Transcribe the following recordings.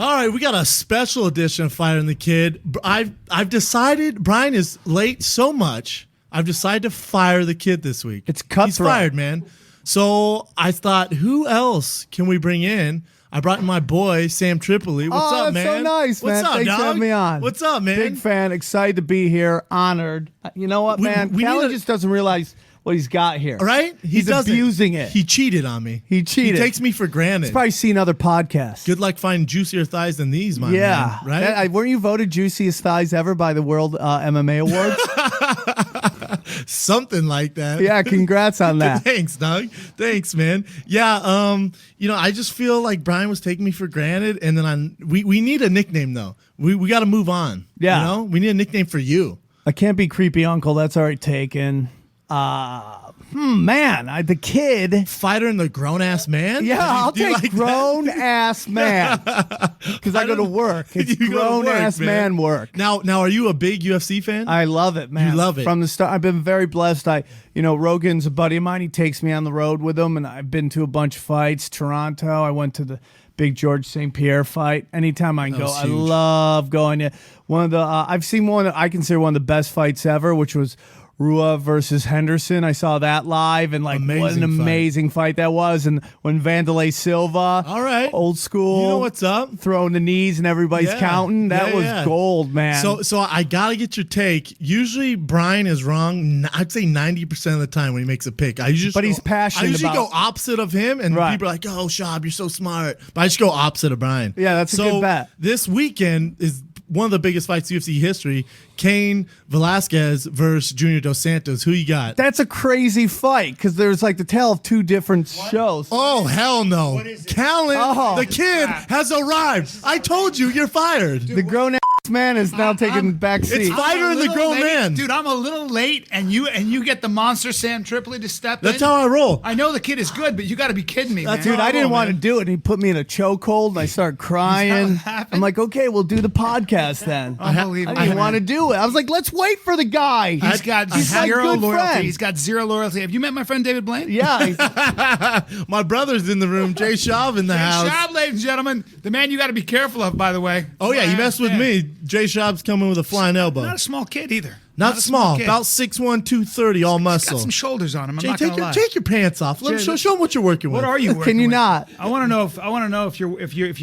All right, we got a special edition of Firing the Kid. I've decided Brian is late so much. I've decided to fire the kid this week. It's cutthroat. He's fired, man. So I thought, who else can we bring in? I brought in my boy, Sam Tripoli. What's up, man? That's so nice, man. What's up, Thanks dog? for having me on. What's up, man? Big fan. Excited to be here. Honored. You know what, man? Callie just doesn't realize what he's got here. Right? He's abusing it. He cheated on me. He cheated. He takes me for granted. He's probably seen other podcasts. Good luck finding juicier thighs than these, my man. Right? Weren't you voted juiciest thighs ever by the World MMA Awards? Something like that. Yeah, congrats on that. Thanks, Doug. Thanks, man. Yeah, I just feel like Brian was taking me for granted, and then we need a nickname though. We got to move on. Yeah, you know, we need a nickname for you. I can't be creepy uncle. That's already taken. Man, the kid. Fighter and the grown-ass man? Yeah, I'll take like grown-ass man. Because I go to work. It's grown-ass man work. Now, are you a big UFC fan? I love it, man. You love it. From the start, I've been very blessed. Rogan's a buddy of mine. He takes me on the road with him, and I've been to a bunch of fights. Toronto, I went to the big George St. Pierre fight. Anytime I can go, I love going there. I've seen one that I consider one of the best fights ever, which was Rua versus Henderson. I saw that live, and what an amazing fight that was. And when Vanderlei Silva, all right, old school, you know what's up, throwing the knees and everybody's counting. That was gold, man. So I gotta get your take. Usually Brian is wrong. I'd say 90% of the time when he makes a pick. He's passionate. I usually go opposite of him, and people are like, "Oh, Shab, you're so smart." But I just go opposite of Brian. Yeah, that's a good bet. This weekend is one of the biggest fights in UFC history. Kane Velasquez versus Junior Dos Santos. Who you got? That's a crazy fight because there's the tale of two different shows. Oh, hell no. Callan, the kid, has arrived. I told you, you're fired. The grown-ass man is now taking back seat. It's fighter and the grown man. Dude, I'm a little late, and you get the monster Sam Tripoli to step in. That's how I roll. I know the kid is good, but you got to be kidding me, man. Dude, I didn't want to do it. He put me in a chokehold, and I started crying. I'm like, okay, we'll do the podcast then. Unbelievable. I didn't want to do it. I was like, let's wait for the guy. He's got zero good loyalty. friend. He's got zero loyalty. Have you met my friend David Blaine? Yeah. My brother's in the room. Jay Schaub in the house. Jay Schaub, ladies and gentlemen. The man you got to be careful of, by the way. Oh, yeah. You mess with me. Jay Schaub's coming with a flying elbow. Not a small kid either. Not small. About 6'1", 230, all muscle. Got some shoulders on him. I'm Jay, not gonna lie. take your pants off. Let him show him what you're working with. What are you working Can you with? not? I want to know if you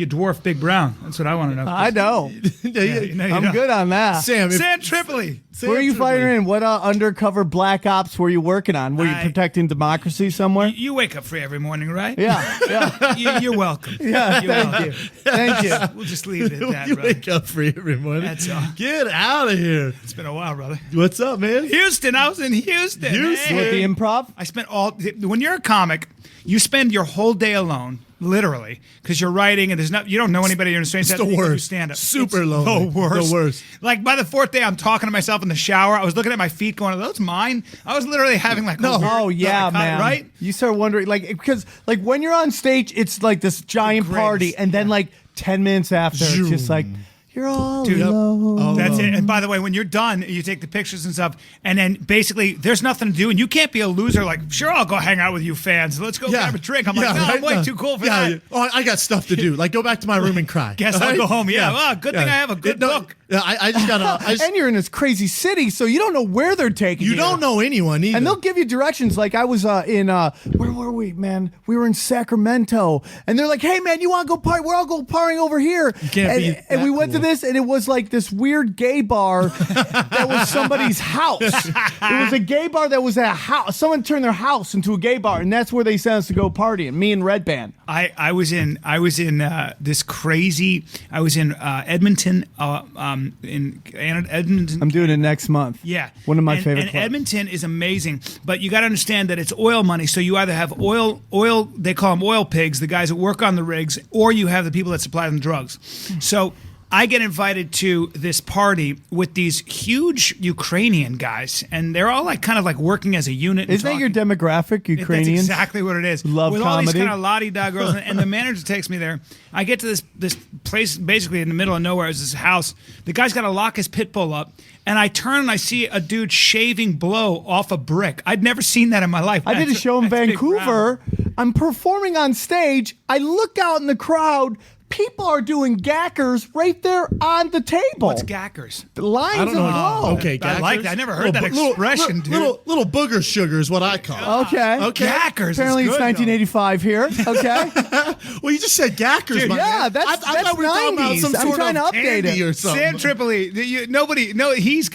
dwarf Big Brown. That's what I want to know. I know. I'm good on that. Sam Tripoli. Where are you fighting in? What undercover black ops were you working on? Were you protecting democracy somewhere? You wake up free every morning, right? Yeah. You're welcome. Yeah, thank you. Thank you. We'll just leave it at that, You brother. wake up free every morning. That's all. Get out of here. It's been a while, brother. What's up, man? Houston. I was in Houston. Houston. With the improv? I spent when you're a comic, you spend your whole day alone, literally, because you're writing and you don't know anybody. You're in a strange It's the worst. Stand up. Super lonely. The worst. The worst. Like by the fourth day, I'm talking to myself in the shower. I was looking at my feet, going, "Are those mine?" I was literally having man. Right? You start wondering, because when you're on stage, it's like this giant party, and then 10 minutes after, it's just like, you're all alone. That's it. And by the way, when you're done, you take the pictures and stuff, and then basically there's nothing to do, and you can't be a loser. Like, sure, I'll go hang out with you fans. Let's go grab a drink. I'm like, no, I'm way too cool for that. Oh, I got stuff to do. Like, go back to my room and cry. Guess I'll go home. Yeah. Well, good thing I have a good book. Yeah, I just gotta. And you're in this crazy city, so you don't know where they're taking you. You don't know anyone either. And they'll give you directions. Like I was in where were we, man? We were in Sacramento, and they're like, "Hey, man, you want to go party? We're all go partying over here." You can't and we went to this, and it was like this weird gay bar that was somebody's house. It was a gay bar that was at a house. Someone turned their house into a gay bar, and that's where they sent us to go partying. Me and Red Band. I was in this crazy. I was in Edmonton. In Edmonton. I'm doing it next month. Yeah. One of my favorite And clubs. Edmonton is amazing, but you got to understand that it's oil money. So you either have oil, they call them oil pigs, the guys that work on the rigs, or you have the people that supply them drugs. So I get invited to this party with these huge Ukrainian guys, and they're all kind of working as a unit. Isn't that your demographic, Ukrainians? That's exactly what it is. Love with comedy. all these kind of la-di-da girls, and the manager takes me there. I get to this place basically in the middle of nowhere. It's this house. The guy's got to lock his pit bull up, and I turn and I see a dude shaving blow off a brick. I'd never seen that in my life. I did a show in Vancouver. I'm performing on stage. I look out in the crowd. People are doing gackers right there on the table. What's gackers? The lines I don't know. of blow. Okay, I like gackers. that. I never heard that expression, dude. Little booger sugar is what I call it. Okay. Okay. Gackers. Apparently is it's good, 1985 here. Okay. Well, you just said gackers, Dude, my yeah, man. that's I thought we were talking about 90s. some I'm sort trying of to update candy it. or something. Sam Tripoli, he's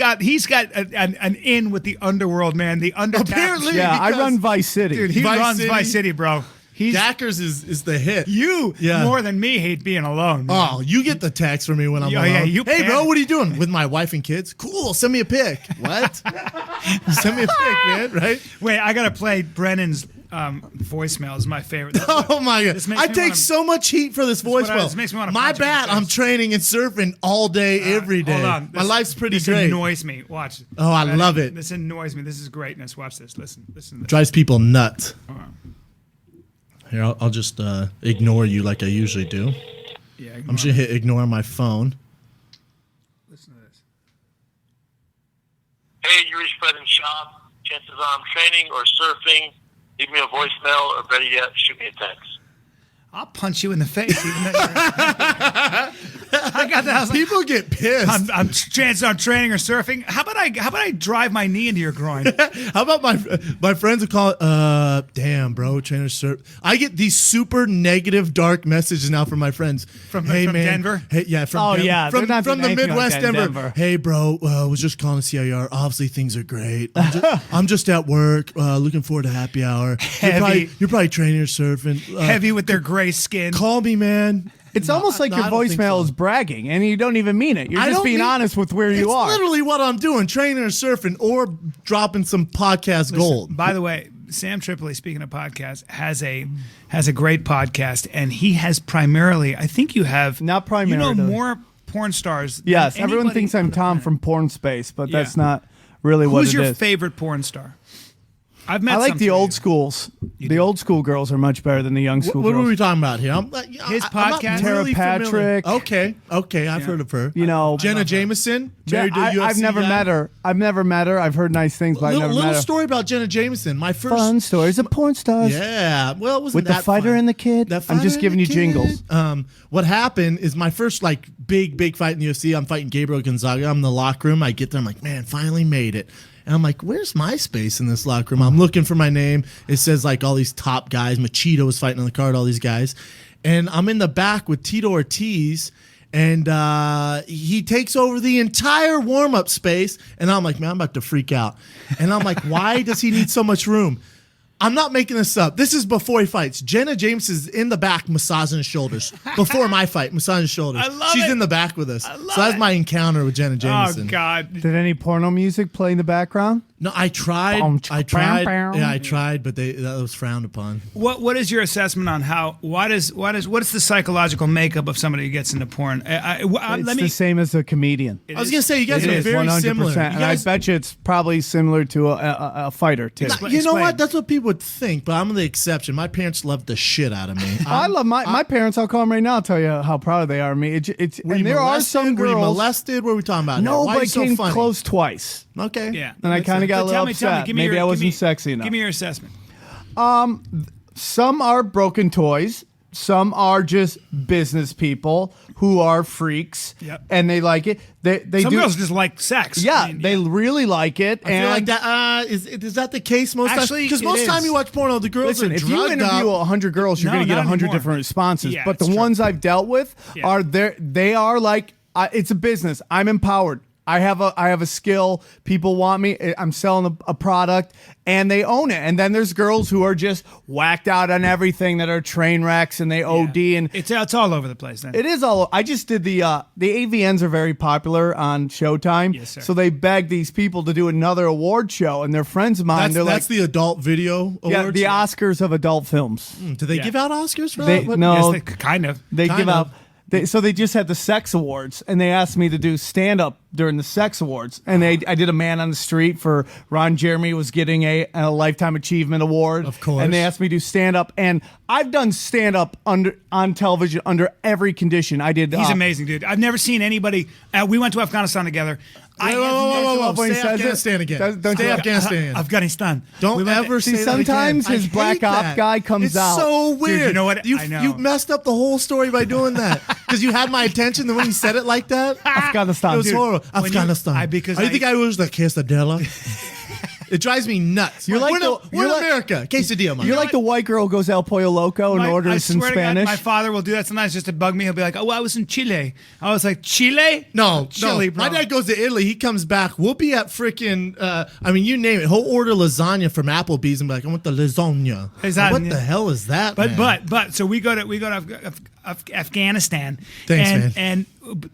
got an in with the underworld, man. The undertale. Apparently. Yeah, I because- run Vice City. Dude, he Vice runs City. Vice City, bro. He's Gackers is the hit. you Yeah. more than me hate being alone. Man. Oh, you get the text from me when I'm Yeah, alone. yeah, you hey, bro, panic. what are you doing? With my wife and kids? Cool, send me a pic. What? Send me a pic, man, right? Wait, I gotta play Brennan's voicemail. Is my favorite. Oh, my God. This makes I me take wanna- so much heat for this what voicemail. this makes me wanna My punch you in the bad, face. I'm training and surfing all day, every day. Hold on. My life's pretty this great. annoys me. Watch. Oh, I love it. This annoys me. This is greatness. Watch this. Listen to this. Drives people nuts. Hold on. Here, I'll just ignore you like I usually do. Yeah, I'm just going to hit ignore on my phone. Listen to this. Hey, you reached Fred and Shop. Chances are I'm training or surfing. Leave me a voicemail, or better yet, shoot me a text. I'll punch you in the face. Even though I got that. I was like, People get pissed. I'm chances on training or surfing. How about I drive my knee into your groin? How about my friends who call it, damn, bro, trainer surf. I get these super negative, dark messages now from my friends. From hey, man. Denver? Hey, yeah, from Oh, Denver. yeah, they're From, not from the doing anything Midwest like that in Denver. Denver. Hey, bro, was just calling to see how you are. Obviously, things are great. I'm just at work, looking forward to happy hour. Heavy. You're probably training or surfing. Heavy with their gray skin. Call me, man. It's almost like No, your I don't think voicemail so. is bragging, and you don't even mean it. You're I just don't being mean- honest with where you It's are. literally what I'm doing, training or surfing or dropping some podcast gold. By the way, Sam Tripoli, speaking of podcasts, has a great podcast, and he has primarily. I think you have Not primarily. You know more porn stars. than Yes, everyone anybody thinks I'm on the Tom planet. from Porn Space, but Yeah. that's not really what Who's it your is. favorite porn star? I've met. I like some the for old you. schools. You The do. old school girls are much better than the young school What were girls. we talking about here? His I'm not podcast? Tara really familiar. Patrick. Okay, I've heard of her. You know, Jenna Jameson, married to a UFC I've never guy. met her. I've never met her. I've heard nice things, but I've never Little met her. story about Jenna Jameson. My first Fun stories of porn stars. Yeah, well, it wasn't With the that fighter fun. and the kid? The I'm fighter just and giving the you jingles. kid. What happened is my first like big fight in the UFC. I'm fighting Gabriel Gonzaga. I'm in the locker room. I get there. I'm like, man, finally made it. And I'm like, where's my space in this locker room? I'm looking for my name. It says like all these top guys. Machito was fighting on the card. All these guys, and I'm in the back with Tito Ortiz. And he takes over the entire warm-up space. And I'm like, man, I'm about to freak out. And I'm like, why does he need so much room? I'm not making this up. This is before he fights. Jenna James is in the back massaging his shoulders. Before my fight, massaging his shoulders. I love She's it. in the back with us. love So that's it. my encounter with Jenna Oh Jameson. God. Did any porno music play in the background? No, I tried. Boom, I tried. bow, bow. Yeah, I tried, but that was frowned upon. What is your assessment on how? What is the psychological makeup of somebody who gets into porn? It's Let me. the same as a comedian. I was gonna say you guys It are is very 100%, similar. You and guys, I bet you it's probably similar to a fighter too. Explain. you know what? That's what people would think, but I'm the exception. My parents loved the shit out of me. I love my parents. I'll call them right now. I'll tell you how proud they are of me. It's Were and you there are molested? some Were you girls. molested? What are we talking about? here? Why are Nobody you so came funny? close twice, Okay. Yeah. and I kind of got a little Tell me. upset. Give me Maybe your, I wasn't give me, sexy enough. Give me your assessment. Some are broken toys. Some are just business people who are freaks, Yep. and they like it. They Some do. girls just like sex. Yeah, I mean, they really like it. I feel like that is that the case most times? Actually, Because it most is. time you watch porno, the girls Listen, are if you drugged interview up. 100 girls, you're No, going to get not 100 anymore. different responses. Yeah, but the it's true. ones I've dealt with Yeah. are there. They are like it's a business. I'm empowered. I have a skill. People want me. I'm selling a product, and they own it. And then there's girls who are just whacked out on everything that are train wrecks, and they OD. And It's all over the place. Then it is all. I just did the AVNs are very popular on Showtime. Yes, sir. So they begged these people to do another award show, and they're friends of mine. They're That's like, the adult video yeah, awards. the Oscars of adult films. Do they Yeah. give out Oscars for They that? What- no. Yes, kind of. They Kind give of. out. So they just had the sex awards, and they asked me to do stand up during the sex awards, and I did a man on the street for Ron Jeremy was getting a lifetime achievement award, Of course. and they asked me to do stand up, and I've done stand up on television under every condition. I did. He's amazing, dude. I've never seen anybody. We went to Afghanistan together. When he Say says it. Afghanistan again. Don't Say you- Afghanistan. Afghanistan. Don't ever See, say that sometimes again. his I black hate op that. guy comes it's out. so weird. you know what? You, I know. you messed up the whole story by doing that because you had my attention. Then when he said it like that, Afghanistan. it was Dude, horrible. when you- Afghanistan. because I I- think I was the quesadilla. It drives me nuts. You're like we're the- we're you're like- America. Quesadilla. man. You're like the white girl who goes El Pollo Loco and I orders in swear to God, Spanish. my father will do that sometimes just to bug me. He'll be like, "Oh, I was in Chile." I was like, "Chile? No, Chile, no. bro." My dad goes to Italy. He comes back. We'll be at freaking. I mean, you name it. He'll order lasagna from Applebee's and be like, "I want the lasagna." Lasagna. What the hell is that? But man? but so we go to Afghanistan. Thanks, and, man. And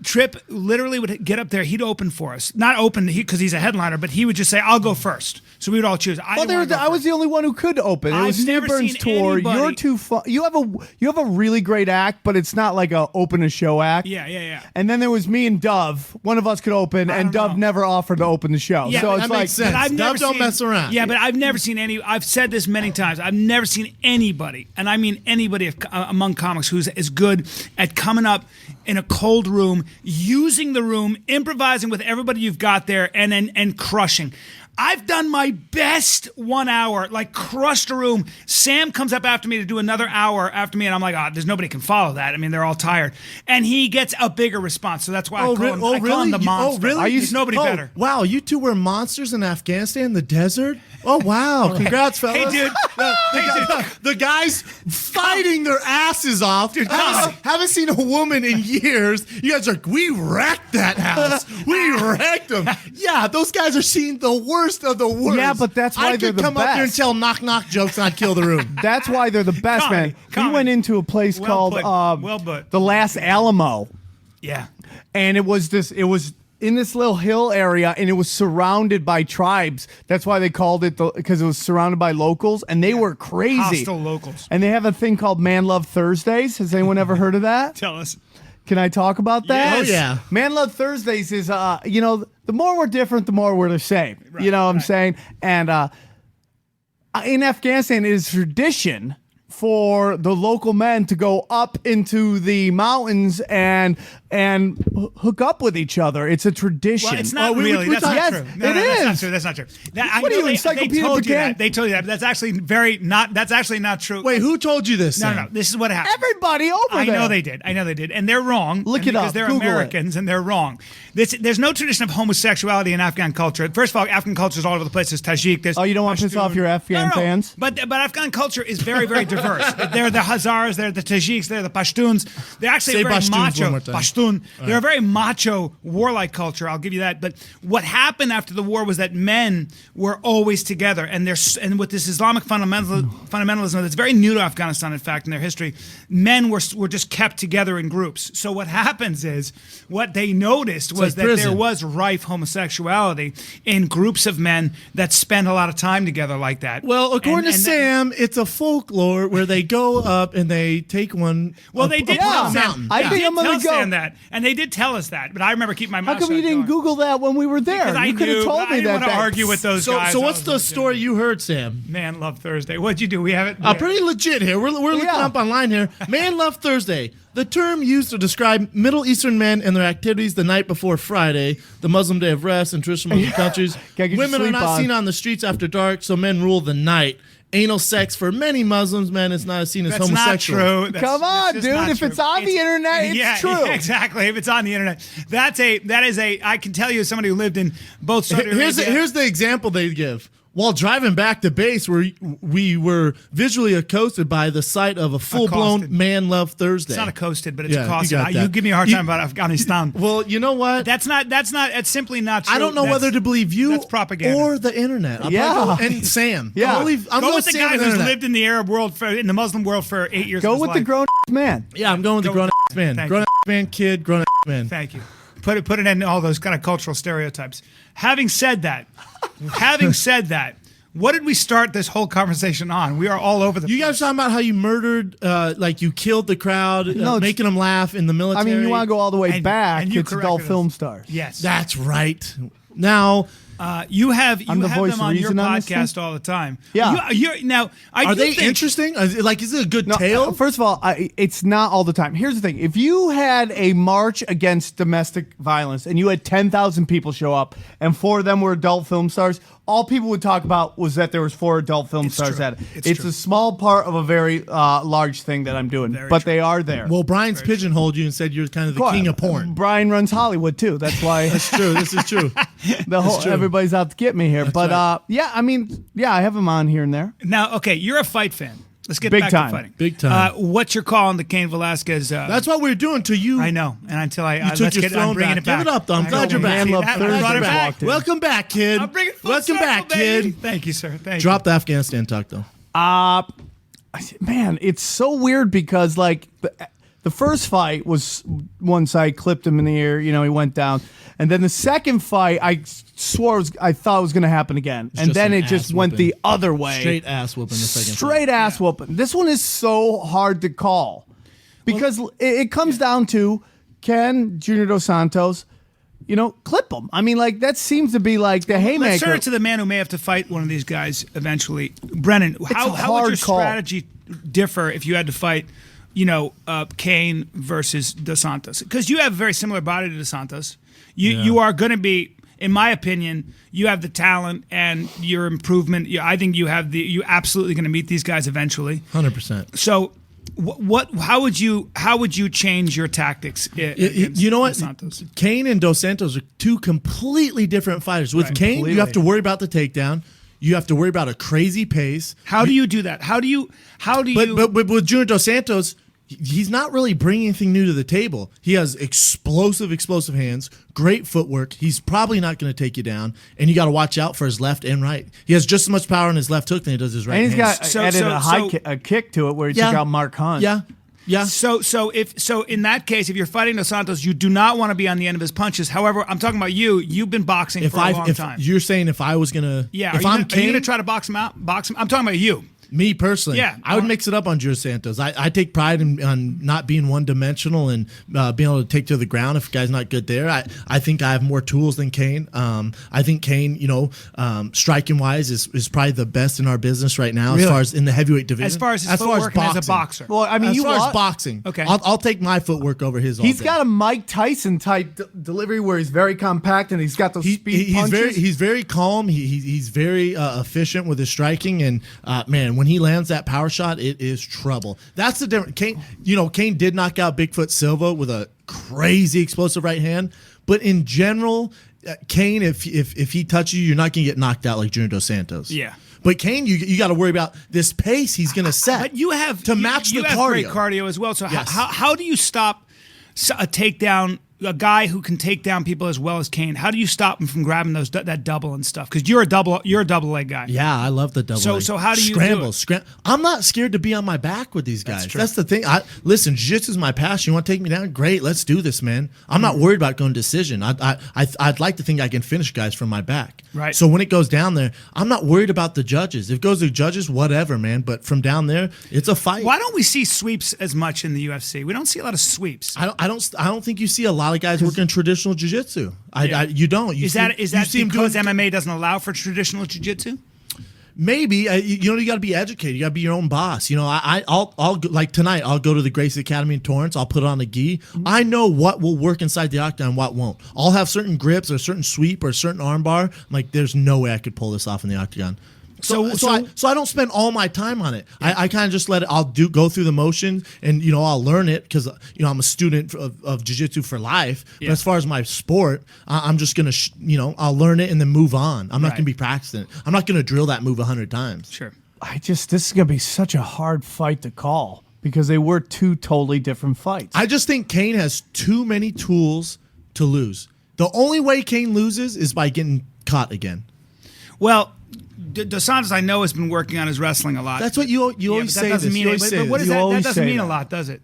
Trip literally would get up there. He'd open for us, not open because he's a headliner, but he would just say, "I'll go first." So we would all choose. I was the only one who could open. It I've was Steve never Burns' seen tour. anybody- You're too fun. You have a really great act, but it's not like a open a show act. Yeah. And then there was me and Dove. One of us could open, and don't Dove know. never offered to open the show. Yeah, so but it's that like makes sense. But I've never Dove don't seen, mess around. Yeah, but I've never seen any. I've said this many times. I've never seen anybody, and I mean anybody among comics who's as good at coming up in a cold room, using the room, improvising with everybody you've got there, and crushing. I've done my best 1 hour, like crushed a room. Sam comes up after me to do another hour after me, and I'm like, there's nobody can follow that. I mean, they're all tired. And he gets a bigger response, so that's why I call him, I call him the monster. Oh, really? There's nobody better. Wow, you two were monsters in Afghanistan, the desert? Oh, wow. Congrats, fellas. Hey, dude. The guys fighting their asses off. Dude, haven't seen a woman in years. You guys are like, we wrecked that house. We wrecked them. Yeah, those guys are seeing the worst of the worst. Yeah, but that's why I they're could the come up here and best. tell knock jokes and I'd kill the room. that's why they're the best, Comedy, man. comedy. We went into a place Well called put. Well put. the Last Alamo. Yeah. And it was in this little hill area, and it was surrounded by tribes. That's why they called it because it was surrounded by locals, and they were crazy. Hostile locals. And they have a thing called Man Love Thursdays. Has anyone ever heard of that? Tell us. Can I talk about that? Yes. Oh, yeah. Man Love Thursdays is, the more we're different, the more we're the same. You know what I'm saying? And in Afghanistan, it is tradition for the local men to go up into the mountains and hook up with each other. It's a tradition. Well, it's not we- really. we that's talk- not yes, true. No, it no, that's not is. true. That's not true. What are you, they Encyclopedia told you Britannica? that. They told you that. But that's actually That's actually not true. Wait, who told you this? No, Sam? no. This is what happened. Everybody over I there. know they did. And they're wrong. Look it because up. they're Google it. Americans and they're wrong. There's no tradition of homosexuality in Afghan culture. First of all, Afghan culture is all over the place. There's Tajik. There's Oh, you don't want to piss Pashtun. off your Afghan No. fans? But Afghan culture is very, very diverse. They're the Hazars. They're the Tajiks. They're the Pashtuns. They're actually Say a very Pashtuns macho. one more time. Pashtun. They're a very macho, warlike culture. I'll give you that. But what happened after the war was that men were always together, and with this Islamic fundamentalism that's very new to Afghanistan, in fact, in their history, men were just kept together in groups. So what happens is what they noticed was like that prison. there was rife homosexuality in groups of men that spent a lot of time together like that. Well, according And- to and Sam, it's a folklore where they go up and they take one. Well, up, they did up tell a Sam. mountain. I They think did I'm gonna tell go. Sam that, and they did tell us that. But I remember keeping my mouth How come shut you didn't going. Google that when we were there? Because I You could have knew, told I me didn't that. want to argue with those guys. So what's I the was story you heard, Sam? Man Love Thursday. What'd you do? We have it. Pretty legit here. We're looking Yeah. up online here. Man Love Thursday. The term used to describe Middle Eastern men and their activities the night before Friday, the Muslim day of rest in traditional Muslim countries. Gotta get your Women are sleep not on. seen on the streets after dark, so men rule the night. Anal sex for many Muslims, men, is not seen as That's not homosexual. true. That's- Come on, that's just dude. not If true. it's on the internet, it's yeah, true. Yeah, exactly. If it's on the internet, that is a. I can tell you, as somebody who lived in both Saudi Here's Arabia. the example they give. While driving back to base, we were visually accosted by the sight of a full-blown Accosted. Man Love Thursday. It's not accosted, but it's Yeah, you accosted. got You that. give me a hard time about Afghanistan. Well, you know what? That's not. It's simply not true. I don't know That's- whether to believe you that's propaganda. or the internet. I'll Yeah. probably go- and Sam. Yeah. I'm Go going with the guy who's lived in the Arab world, in the Muslim world for 8 years. Go of his with the life. grown man. Yeah, I'm going with the Go grown with- man. Thank Grown you. man, kid, grown man. Thank you. Put it in all those kind of cultural stereotypes. Having said that, what did we start this whole conversation on? We are all over the. You guys talking about how you murdered, like you killed the crowd, No, it's- making them laugh in the I military. mean, you want to go all the way And- back. and you It's corrected adult us. film stars. Yes. That's right. Now, You have I'm the voice them of on your reason on this podcast all the time. Yeah. Now, Are they interesting? Like, is it a good No, tale? first of all, it's not all the time. Here's the thing. If you had a march against domestic violence and you had 10,000 people show up and 4 of them were adult film stars, all people would talk about was that there was 4 adult film stars true. at it. It's It's true. a small part of a very large thing that I'm doing, but they are there. Well, Brian's pigeonholed you and said you're kind of the king of porn. Brian runs Hollywood too. That's why That's true. This is true. everybody's out to get me here. But right. yeah, I mean, yeah, I have him on here and there. Now, okay, you're a fight fan. Let's get Big back time. to fighting. Big time. What's your call on the Cain Velasquez? That's what we're doing to you. I know. And until You took your I'm throne bringing back. it back. Give it up, though. I'm I glad know, you're back. man. Love I Thursday brought it back. walked in. Welcome back, kid. I'll bring it full Welcome circle, back, baby. kid. Thank you, sir. Thank Drop the Afghanistan talk, though. Man, it's so weird because like the first fight was one side clipped him in the ear, he went down, and then the second fight I thought it was going to happen again, and just then an it just ass went whooping. the other way. Straight ass whooping the second Straight ass whooping. This one is so hard to call because it comes down to can Junior Dos Santos, clip him. I mean, like that seems to be like the haymaker. Let's turn it to the man who may have to fight one of these guys eventually. Brennan, how would your hard call. strategy differ if you had to fight, Kane versus Dos Santos? Because you have a very similar body to Dos Santos. You are going to be, in my opinion, you have the talent and your improvement. I think you absolutely going to meet these guys eventually. 100%. So, how would you change your tactics? You know what? Dos Santos? Kane and Dos Santos are 2 completely different fighters. With Kane, you have to worry about the takedown. You have to worry about a crazy pace. How do you do that? How do you? But with Junior Dos Santos, he's not really bringing anything new to the table. He has explosive hands, great footwork. He's probably not going to take you down, and you got to watch out for his left and right. He has just as much power in his left hook than he does his right and he's hand. got added a kick to it where he took out Mark Hunt. Yeah. So in that case, if you're fighting Dos Santos, you do not want to be on the end of his punches. However, I'm talking about you. You've been boxing for a long time. You're saying if I was gonna, yeah, if are I'm you Kane, gonna try to box him out? I'm talking about you. Me personally, Yeah. I would mix it up on Junior Santos. I take pride in not being one-dimensional and being able to take to the ground if a guy's not good there. I think I have more tools than Kane. I think Kane, striking-wise, is probably the best in our business right now as far as in the heavyweight division. As far as his footwork and as a boxer. Well, I mean, as far as boxing, Okay. I'll take my footwork over his. He's got a Mike Tyson type delivery where he's very compact and he's got those speed punches. He's very calm. He's very efficient with his striking, and man, when he lands that power shot, it is trouble. That's the difference. Kane did knock out Bigfoot Silva with a crazy explosive right hand, but in general, Kane, if he touches you, you're not going to get knocked out like Junior Dos Santos. Yeah. But Kane, you got to worry about this pace he's going to set. But you have to match you the have cardio. great cardio as well. So Yes. how do you stop a takedown? A guy who can take down people as well as Kane. How do you stop him from grabbing that double and stuff? Because you're a double leg guy. Yeah, I love the double. leg. So how do you do it? I'm not scared to be on my back with these guys. true. That's the thing. Listen, jiu-jitsu is my passion. You want to take me down? Great, let's do this, man. I'm not worried about going decision. I'd like to think I can finish guys from my back. Right. So when it goes down there, I'm not worried about the judges. If it goes to judges, whatever, man. But from down there, it's a fight. Why don't we see sweeps as much in the UFC? We don't see a lot of sweeps. I don't think you see a lot of guys working traditional jiu-jitsu. You don't. Is that because MMA doesn't allow for traditional jiu-jitsu? Maybe you got to be educated. You got to be your own boss. I'll like tonight. I'll go to the Gracie Academy in Torrance. I'll put on a gi. I know what will work inside the octagon, what won't. I'll have certain grips or a certain sweep or a certain armbar. I'm like, there's no way I could pull this off in the octagon. So I don't spend all my time on it. Yeah. I kind of just let it. I'll go through the motion, and I'll learn it because I'm a student of jiu-jitsu for life. Yeah. But as far as my sport, I'm just gonna I'll learn it and then move on. I'm not gonna be practicing it. I'm not gonna drill that move 100 times. Sure. This is gonna be such a hard fight to call because they were 2 totally different fights. I just think Kane has too many tools to lose. The only way Kane loses is by getting caught again. Well, Dos Santos, I know, has been working on his wrestling a lot. That's what you always say. That doesn't mean it. But what is that? That doesn't mean a lot, does it?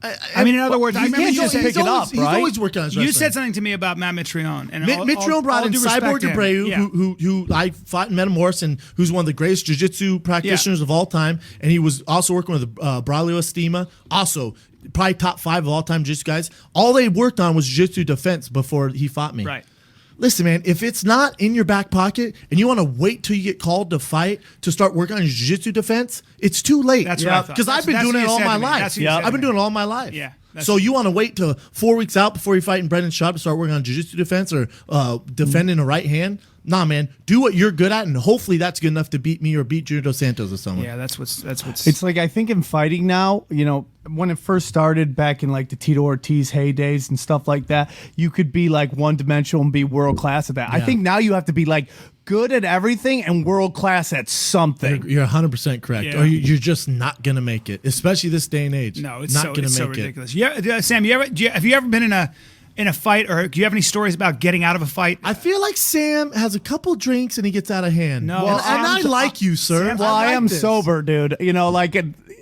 I mean, in other words, I remember you said he's always working on his wrestling. You said something to me about Matt Mitrione. And Mitrione brought in Cyborg Abreu, who I fought in Metamoris and who's one of the greatest jiu-jitsu practitioners of all time. And he was also working with Braulio Estima, also probably top 5 of all-time jiu-jitsu guys. All they worked on was jiu-jitsu defense before he fought me. Right. Listen, man, if it's not in your back pocket and you want to wait till you get called to fight to start working on your jiu-jitsu defense, it's too late. That's what I thought. Because I've been doing it all my life. I've been doing it all my life. Yeah. So you want to wait till 4 weeks out before you fight in Brendan's shop to start working on jiu-jitsu defense or defending a right hand? Nah, man. Do what you're good at, and hopefully that's good enough to beat me or beat Junior Santos or someone. Yeah, that's what's. It's like, I think in fighting now, when it first started back in like the Tito Ortiz heydays and stuff like that, you could be like one dimensional and be world class at that. I think now you have to be like good at everything and world class at something. You're 100% correct. Yeah. Or you're just not gonna make it, especially this day and age. No, it's not gonna so make ridiculous. Yeah, Sam, have you ever been in a fight, or do you have any stories about getting out of a fight? I feel like Sam has a couple drinks and he gets out of hand. No, and I like you, sir. Well, I like am this. sober, dude.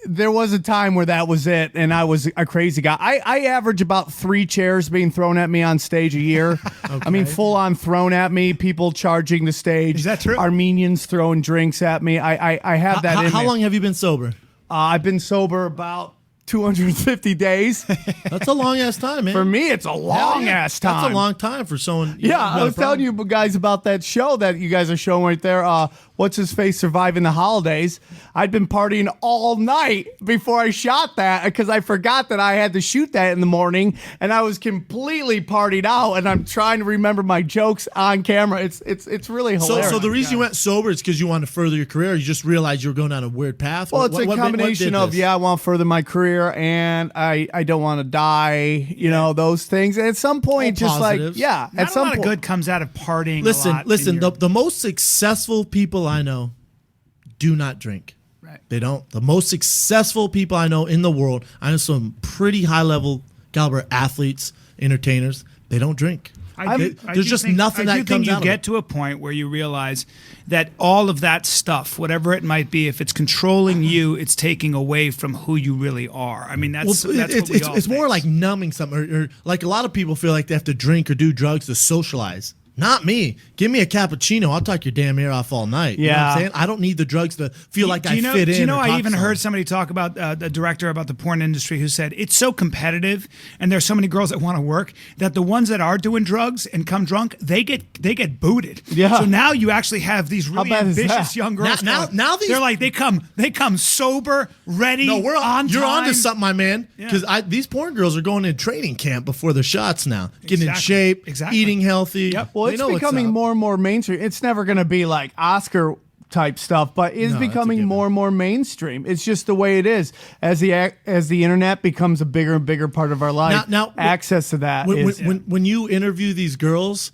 There was a time where that was it, and I was a crazy guy. I average about 3 chairs being thrown at me on stage a year. I mean, full on thrown at me, people charging the stage. Is that true? Armenians throwing drinks at me. I have that in How me. long have you been sober? I've been sober about 250 days. That's a long ass time, man. For me, it's a long ass time. That's a long time for someone. Yeah, I was telling you guys about that show that you guys are showing right there. What's his face surviving the holidays? I'd been partying all night before I shot that because I forgot that I had to shoot that in the morning, and I was completely partied out. And I'm trying to remember my jokes on camera. It's really hilarious. So the reason you went sober is because you wanted to further your career. Or you just realized you were going down a weird path. Well, it's a combination of I want to further my career, and I don't want to die. Those things. And at some point, All just positives. Not at some a lot point, of good comes out of partying. Listen. The most successful people I know do not drink. Right. They don't. The most successful people I know in the world, I know some pretty high level caliber athletes, entertainers. They don't drink. There's just nothing that comes out of it. You get to a point where you realize that all of that stuff, whatever it might be, if it's controlling you, it's taking away from who you really are. I mean, that's what we all it's more face. like numbing something, or like a lot of people feel like they have to drink or do drugs to socialize. Not me. Give me a cappuccino. I'll talk your damn ear off all night. You know what I'm saying? I don't need the drugs to feel like I fit in. Do you know, or I talk even some. heard somebody talk about the director about the porn industry who said it's so competitive and there's so many girls that want to work that the ones that are doing drugs and come drunk, they get booted. Yeah. So now you actually have these really bad is ambitious that? young girls. Now these- they're like they come sober, ready. No, you're on time. to something, my man. Because these porn girls are going in training camp before their shots now, getting in shape, eating healthy. Yep. Well, They it's know what's becoming up. more and more mainstream. It's never going to be like Oscar type stuff, but it's No, that's a becoming given. more and more mainstream. It's just the way it is. As the internet becomes a bigger and bigger part of our life, Now, access to that is. when you interview these girls,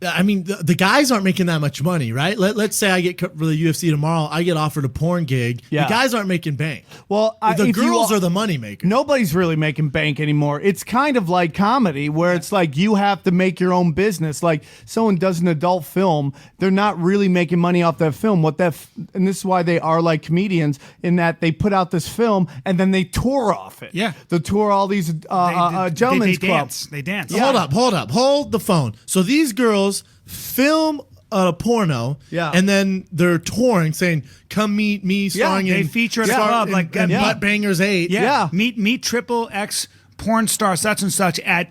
I mean, the guys aren't making that much money, right? Let's say I get cut for the UFC tomorrow. I get offered a porn gig. Yeah. The guys aren't making bank. Well, The if you girls are are the money makers. Nobody's really making bank anymore. It's kind of like comedy where it's like you have to make your own business. Like someone does an adult film, they're not really making money off that film. And this is why they are like comedians in that they put out this film and then they tour off it. Yeah. They tour all these gentlemen's clubs. They dance. Hold up. Hold the phone. So these girls film a porno, and then they're touring, saying, "Come meet me," starring they in feature at a club like and Butt Bangers 8. Yeah. Meet triple X porn star such and such at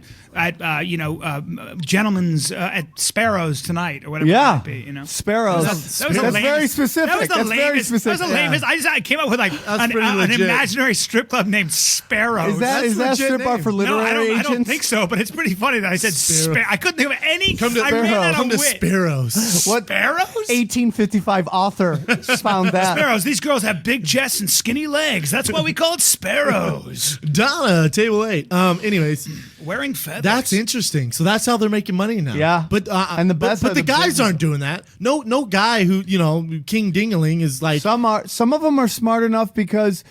gentlemen's at Sparrows tonight or whatever it might be. Sparrows. That was the That's lamest- very specific. That was the That's very lamest. specific. That was the lamest. I came up with like an pretty legit. imaginary strip club named Sparrows. Is that a legit strip bar name. for literary No, I agents? don't think so. But it's pretty funny that I said Sparrow. I couldn't think of any. Come to I ran out of wit. Sparrows. What Sparrows? 1855 author found that. Sparrows. These girls have big chests and skinny legs. That's why we call it Sparrows. Donna, table 8. Anyways, Wearing feathers. that's interesting. So that's how they're making money now. Yeah. But And the best but are the the guys business- aren't doing that. No guy who King Dingaling is like. Some of them are smart enough because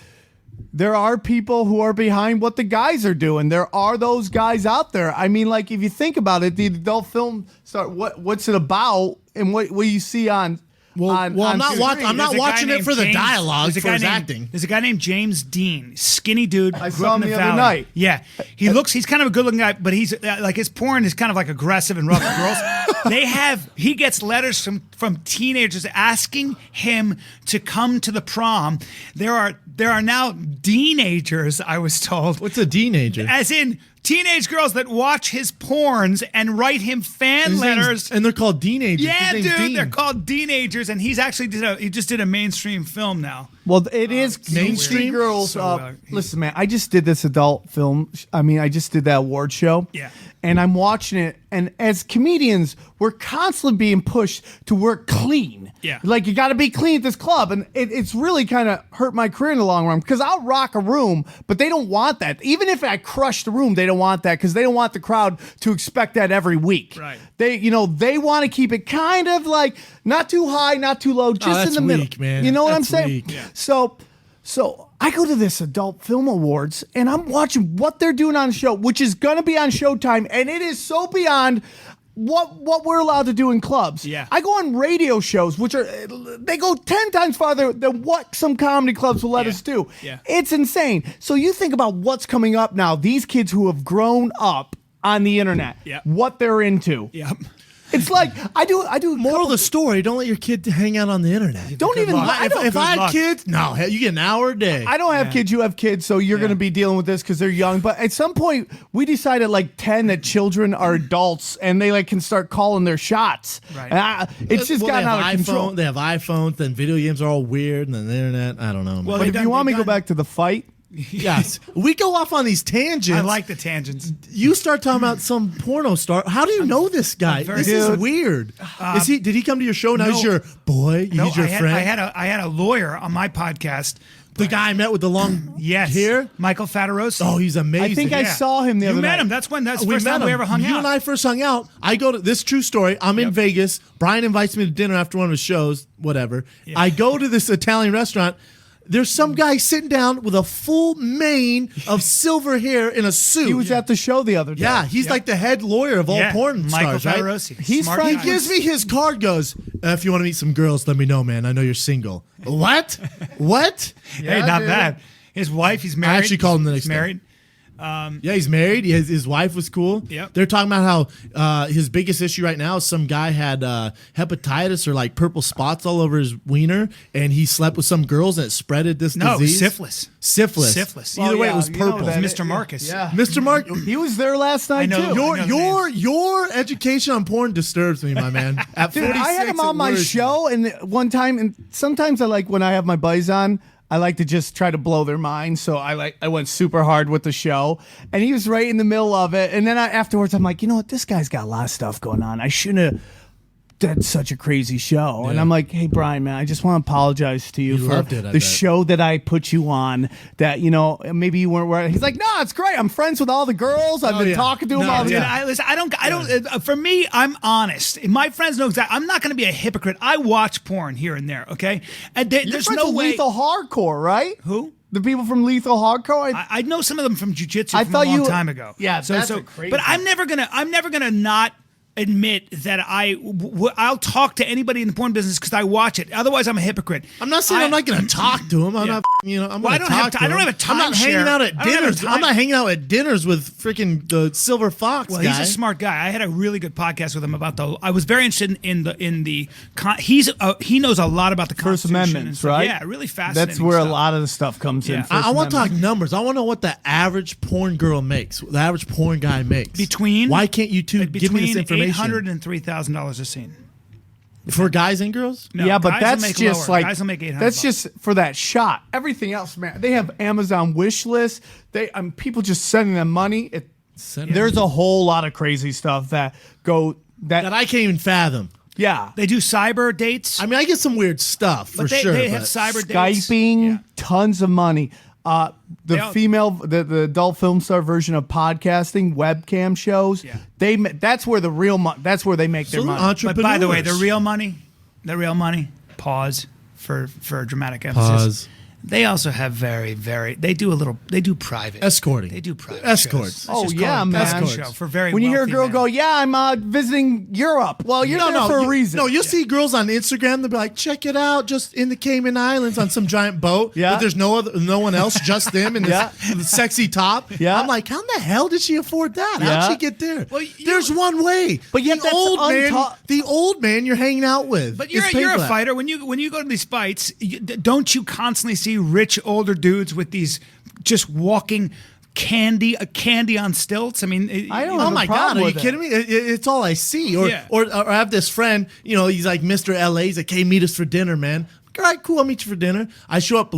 there are people who are behind what the guys are doing. There are those guys out there. I mean, like if you think about it, the adult film what's it about and what you see on. I'm not watching. I'm not There's a guy watching it named for the James- dialogue, there's a for guy his named- acting. There's a guy named James Dean, skinny dude. I grew saw up him in the other valley. night. Yeah, he's kind of a good-looking guy, but he's like his porn is kind of like aggressive and rough with girls. He gets letters from teenagers asking him to come to the prom. There are now teenagers, I was told. What's a teenager? As in teenage girls that watch his porns and write him fan His name's- letters. and they're called teenagers. Yeah, His name's dude, Dean. they're called teenagers, and he's actually he just did a mainstream film now. Well, it is so mainstream weird. girls. So weird. Listen, man, I just did this adult film. I just did that award show. Yeah. And I'm watching it, and as comedians, we're constantly being pushed to work clean. Yeah. Like, you got to be clean at this club, and it's really kind of hurt my career in the long run because I'll rock a room, but they don't want that. Even if I crush the room, they don't want that because they don't want the crowd to expect that every week. Right. They want to keep it kind of like not too high, not too low, just that's in the middle. weak, man. You know what That's I'm saying? weak. Yeah. So I go to this adult film awards and I'm watching what they're doing on the show, which is going to be on Showtime, and it is so beyond what we're allowed to do in clubs. Yeah. I go on radio shows, they go 10 times farther than what some comedy clubs will let us do. Yeah. It's insane. So you think about what's coming up now. These kids who have grown up on the internet, Yeah. what they're into. Yep. It's like I do. Moral of the story: don't let your kid hang out on the internet. Don't even. luck. I don't, If I had luck. kids, no, hell, you get an hour a day. I don't have kids. You have kids, so you're going to be dealing with this because they're young. But at some point, we decided at like 10 that children are adults and they like can start calling their shots. Right. And it's just Well, gotten they out have of control. They have iPhones, then video games are all weird, and then the internet. I don't know. Man. Well, But if you want me to go back to the fight, yes, we go off on these tangents. I like the tangents. You start talking about some porno star. How do you know this guy? very This is good. weird. Is he? Did he come to your show? Now no. he's your boy. No, he's your friend. I had a lawyer on my podcast. the guy I met with the long Yes, hair. Michael Fatarosi. Oh, he's amazing. I think I saw him the You other met night. him. That's the We first met time him. we ever hung You out. and I first hung out. I go to this true story. I'm in Vegas. Brian invites me to dinner after one of his shows. Whatever. I go to this Italian restaurant. There's some guy sitting down with a full mane of silver hair in a suit. He was at the show the other day. Yeah, he's like the head lawyer of all porn Michael stars, right? Fatarosi. He's Smart friends guy. He gives me his card, goes, if you want to meet some girls, let me know, man. I know you're single. What? What? Hey, not bad. His wife, he's married. actually called him the He's next day. married. Yeah, he's married. His wife was cool. Yep. They're talking about how his biggest issue right now is some guy had hepatitis or like purple spots all over his wiener, and he slept with some girls and it spreaded this No, disease. syphilis. Syphilis. Syphilis. Either Well, way, yeah, it was you know purple. that. Mr. Marcus. Yeah. Mr. Mark, He was there last night, I know. too. I know your education on porn disturbs me, my man. At Dude, 46, I had him it on my worries me. show, and one time, and sometimes I like when I have my buddies on, I like to just try to blow their mind. So I went super hard with the show, and he was right in the middle of it. And then afterwards, I'm like, you know what? This guy's got a lot of stuff going on. I shouldn't have. That's such a crazy show. And I'm like, hey, Brian, man, I just want to apologize to you You for loved it, I the bet. show that I put you on that, maybe you weren't wearing. He's like, no, it's great. I'm friends with all the girls. I've been yeah. talking to them No, all the Dude, yeah. I don't. For me, I'm honest. My friends know exactly. I'm not going to be a hypocrite. I watch porn here and there. Okay, and You're there's friends no with way. Lethal Hardcore, right? Who? The people from Lethal Hardcore? I know some of them from jiu-jitsu I from thought a long you- time ago. Yeah, that's a crazy- But I'm never gonna not admit that I'll talk to anybody in the porn business because I watch it. Otherwise, I'm a hypocrite. I'm not saying I'm not going to talk to him. I'm Yeah. not, I'm Well, I going to don't have talk ti- to I don't him. have a I'm not hanging timeshare. out at I don't have a dinners. time- I'm not hanging out at dinners with freaking the Silver Fox Well, guy. he's a smart guy. I had a really good podcast with him about I was very interested in the. He knows a lot about the First Constitution Amendment, and stuff. right? Yeah, really fascinating. That's where stuff. a lot of the stuff comes in. Yeah. First I want to Amendment. talk numbers. I want to know what the average porn girl makes. The average porn guy makes. Between Why can't you two give me this information? $800 and $3,000 a scene. For guys and girls? No, Yeah, but guys that's will make just lower. like Guys will make $800. that's just for that shot. Everything else, man. They have Amazon wish lists. People just sending them money. There's a whole lot of crazy stuff that That I can't even fathom. yeah. They do cyber dates. I mean, I get some weird stuff for but they, sure. they have but cyber dates. Skyping, Yeah. tons of money. They all- The adult film star version of podcasting, webcam shows. Yeah. That's where the real that's where they make their So money. But by the way, the entrepreneurs. real money. Pause for dramatic emphasis. Pause. They also have they do private Escorting. They do private Escorts. shows. Let's Oh, just yeah, call it a man. private Escorts. show for very When you hear a wealthy girl men. go, "Yeah, I'm visiting Europe," well, you're there for a reason. No, you'll see girls on Instagram. They'll be like, "Check it out, just in the Cayman Islands on some giant boat." Yeah. But there's no one else, just them in this Yeah. sexy top. Yeah. I'm like, how in the hell did she afford that? Yeah. How'd she get there? Well, There's one way. But yet the that's old man you're hanging out with. But is you're paying a for that. fighter. When you go to these fights, don't you constantly see rich older dudes with these just walking candy on stilts. I mean, I don't Oh have a my problem God, are you with kidding me? It's all I see. Or, Yeah. or I have this friend, he's like Mr. LA. He's like, hey, meet us for dinner, man. All right, cool. I'll meet you for dinner. I show up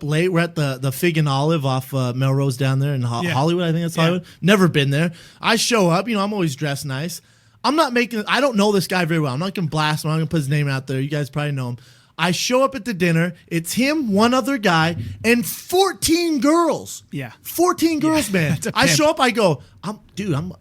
late. We're at the Fig and Olive off Melrose down there in Hollywood. I think that's Hollywood. Never been there. I show up. I'm always dressed nice. I don't know this guy very well. I'm not going to blast him. I'm not going to put his name out there. You guys probably know him. I show up at the dinner. It's him, one other guy, and 14 girls. Yeah. 14 girls, man. I show up. I go, I'm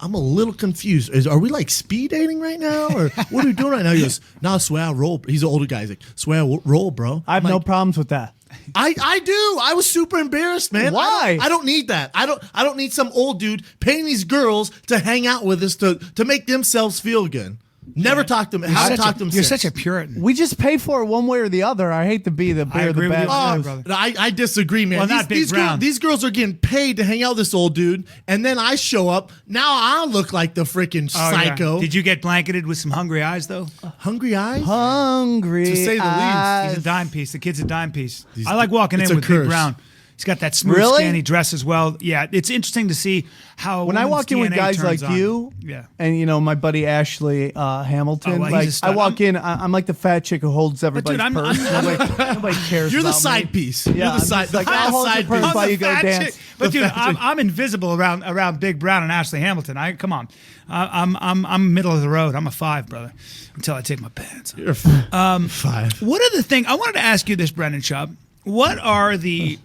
a little confused. Are we like speed dating right now, or what are we doing right now? He goes, no, swear I'll roll. He's an older guy. He's like, swear I'll roll, bro. I have no problems with that. I do. I was super embarrassed, man. Why? I don't need that. I don't need some old dude paying these girls to hang out with us to make themselves feel good. Never talk to them. Haven't talked to them. You're since. such a Puritan. We just pay for it one way or the other. I hate to be the bear of the agree with bad you on that, news. brother. I disagree, man. Well, not Big Brown. These girls are getting paid to hang out with this old dude, and then I show up. Now I look like the freaking Oh, yeah. psycho. Did you get blanketed with some hungry eyes though? Hungry eyes? Hungry. To say the least. eyes. He's a dime piece. The kid's a dime piece. I like walking it's in a with curse. Big Brown. He's got that smooth, Really? skinny dress as well. Yeah, it's interesting to see how When I walk in with DNA guys like turns on. you, Yeah. and my buddy Ashley Hamilton, Oh, well, he's like a stud. I walk in, I'm like the fat chick who holds everybody's I'm- purse. Nobody cares. You're the about side me. piece. Yeah, You're the I'm side. just like, the I'll hold your side purse piece. while you the go fat dance. chick. But dude, I'm invisible around Big Brown and Ashley Hamilton. Come on, I'm middle of the road. I'm a 5, brother, until I take my pants off. You're 5. What are the things I wanted to ask you this, Brendan Schaub? What are the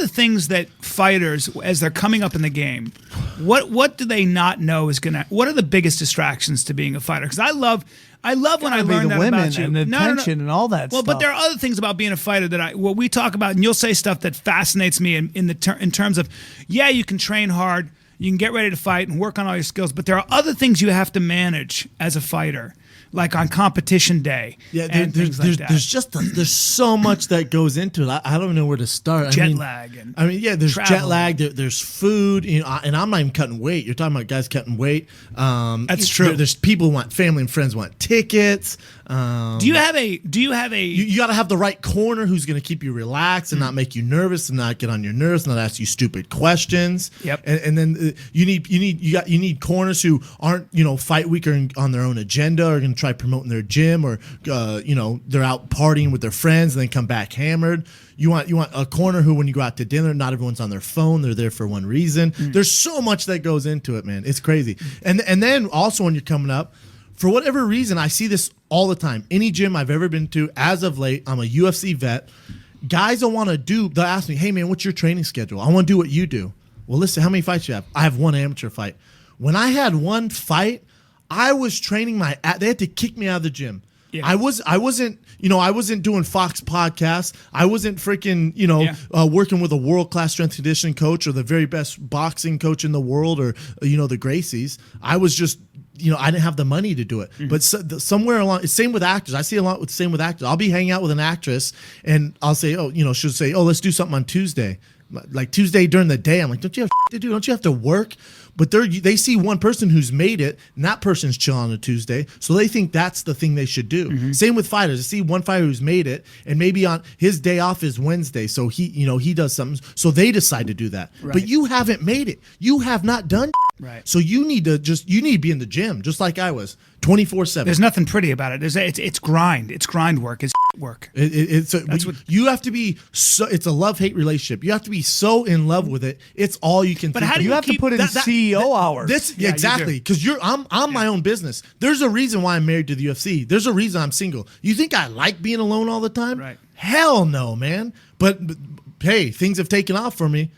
things that fighters, as they're coming up in the game, what do they not know is gonna? What are the biggest distractions to being a fighter? Because I love when I Gotta be learned the that women about you. and the attention and all that Well, stuff. but there are other things about being a fighter that we talk about, and you'll say stuff that fascinates me in terms of, yeah, you can train hard, you can get ready to fight and work on all your skills, but there are other things you have to manage as a fighter, like on competition day. Yeah, and things like that. there's so much that goes into it. I don't know where to start. Jet lag and there's travel. jet lag. There's food, and I'm not even cutting weight. You're talking about guys cutting weight. That's true. There's people who want family and friends want tickets. Do you have a? You got to have the right corner who's going to keep you relaxed and not make you nervous and not get on your nerves, not ask you stupid questions. Yep. And then you need corners who aren't fight week or on their own agenda or going to try promoting their gym or they're out partying with their friends and then come back hammered. You want a corner who, when you go out to dinner, not everyone's on their phone. They're there for one reason. There's so much that goes into it, man. It's crazy. And then also when you're coming up, for whatever reason, I see this all the time. Any gym I've ever been to, as of late, I'm a UFC vet. Guys don't want to do. They'll ask me, "Hey man, what's your training schedule? I want to do what you do." Well, listen, how many fights you have? I have one amateur fight. When I had one fight, I was training they had to kick me out of the gym. Yeah. I wasn't doing Fox podcasts. I wasn't freaking, working with a world-class strength conditioning coach or the very best boxing coach in the world or, the Gracies. I was just, I didn't have the money to do it. Mm-hmm. But somewhere along, same with actors. I see same with actors. I'll be hanging out with an actress and I'll say, she'll say, let's do something on Tuesday. Like Tuesday during the day. I'm like, don't you have to do? Don't you have to work? But they see one person who's made it, and that person's chilling on a Tuesday, so they think that's the thing they should do. Mm-hmm. Same with fighters. I see one fighter who's made it, and maybe on his day off is Wednesday, so he does something, so they decide to do that. Right. But you haven't made it. You have not done. Right. So you need to be in the gym, just like I was, 24/7. There's nothing pretty about it. It's grind. It's grind work. It's work. You have to be so. It's a love-hate relationship. You have to be so in love with it. It's all you can. But think how do of. you have to put in CEO hours. Yeah, you Exactly, do. because I'm my own business. There's a reason why I'm married to the UFC. There's a reason I'm single. You think I like being alone all the time? Right. Hell no, man. But hey, things have taken off for me.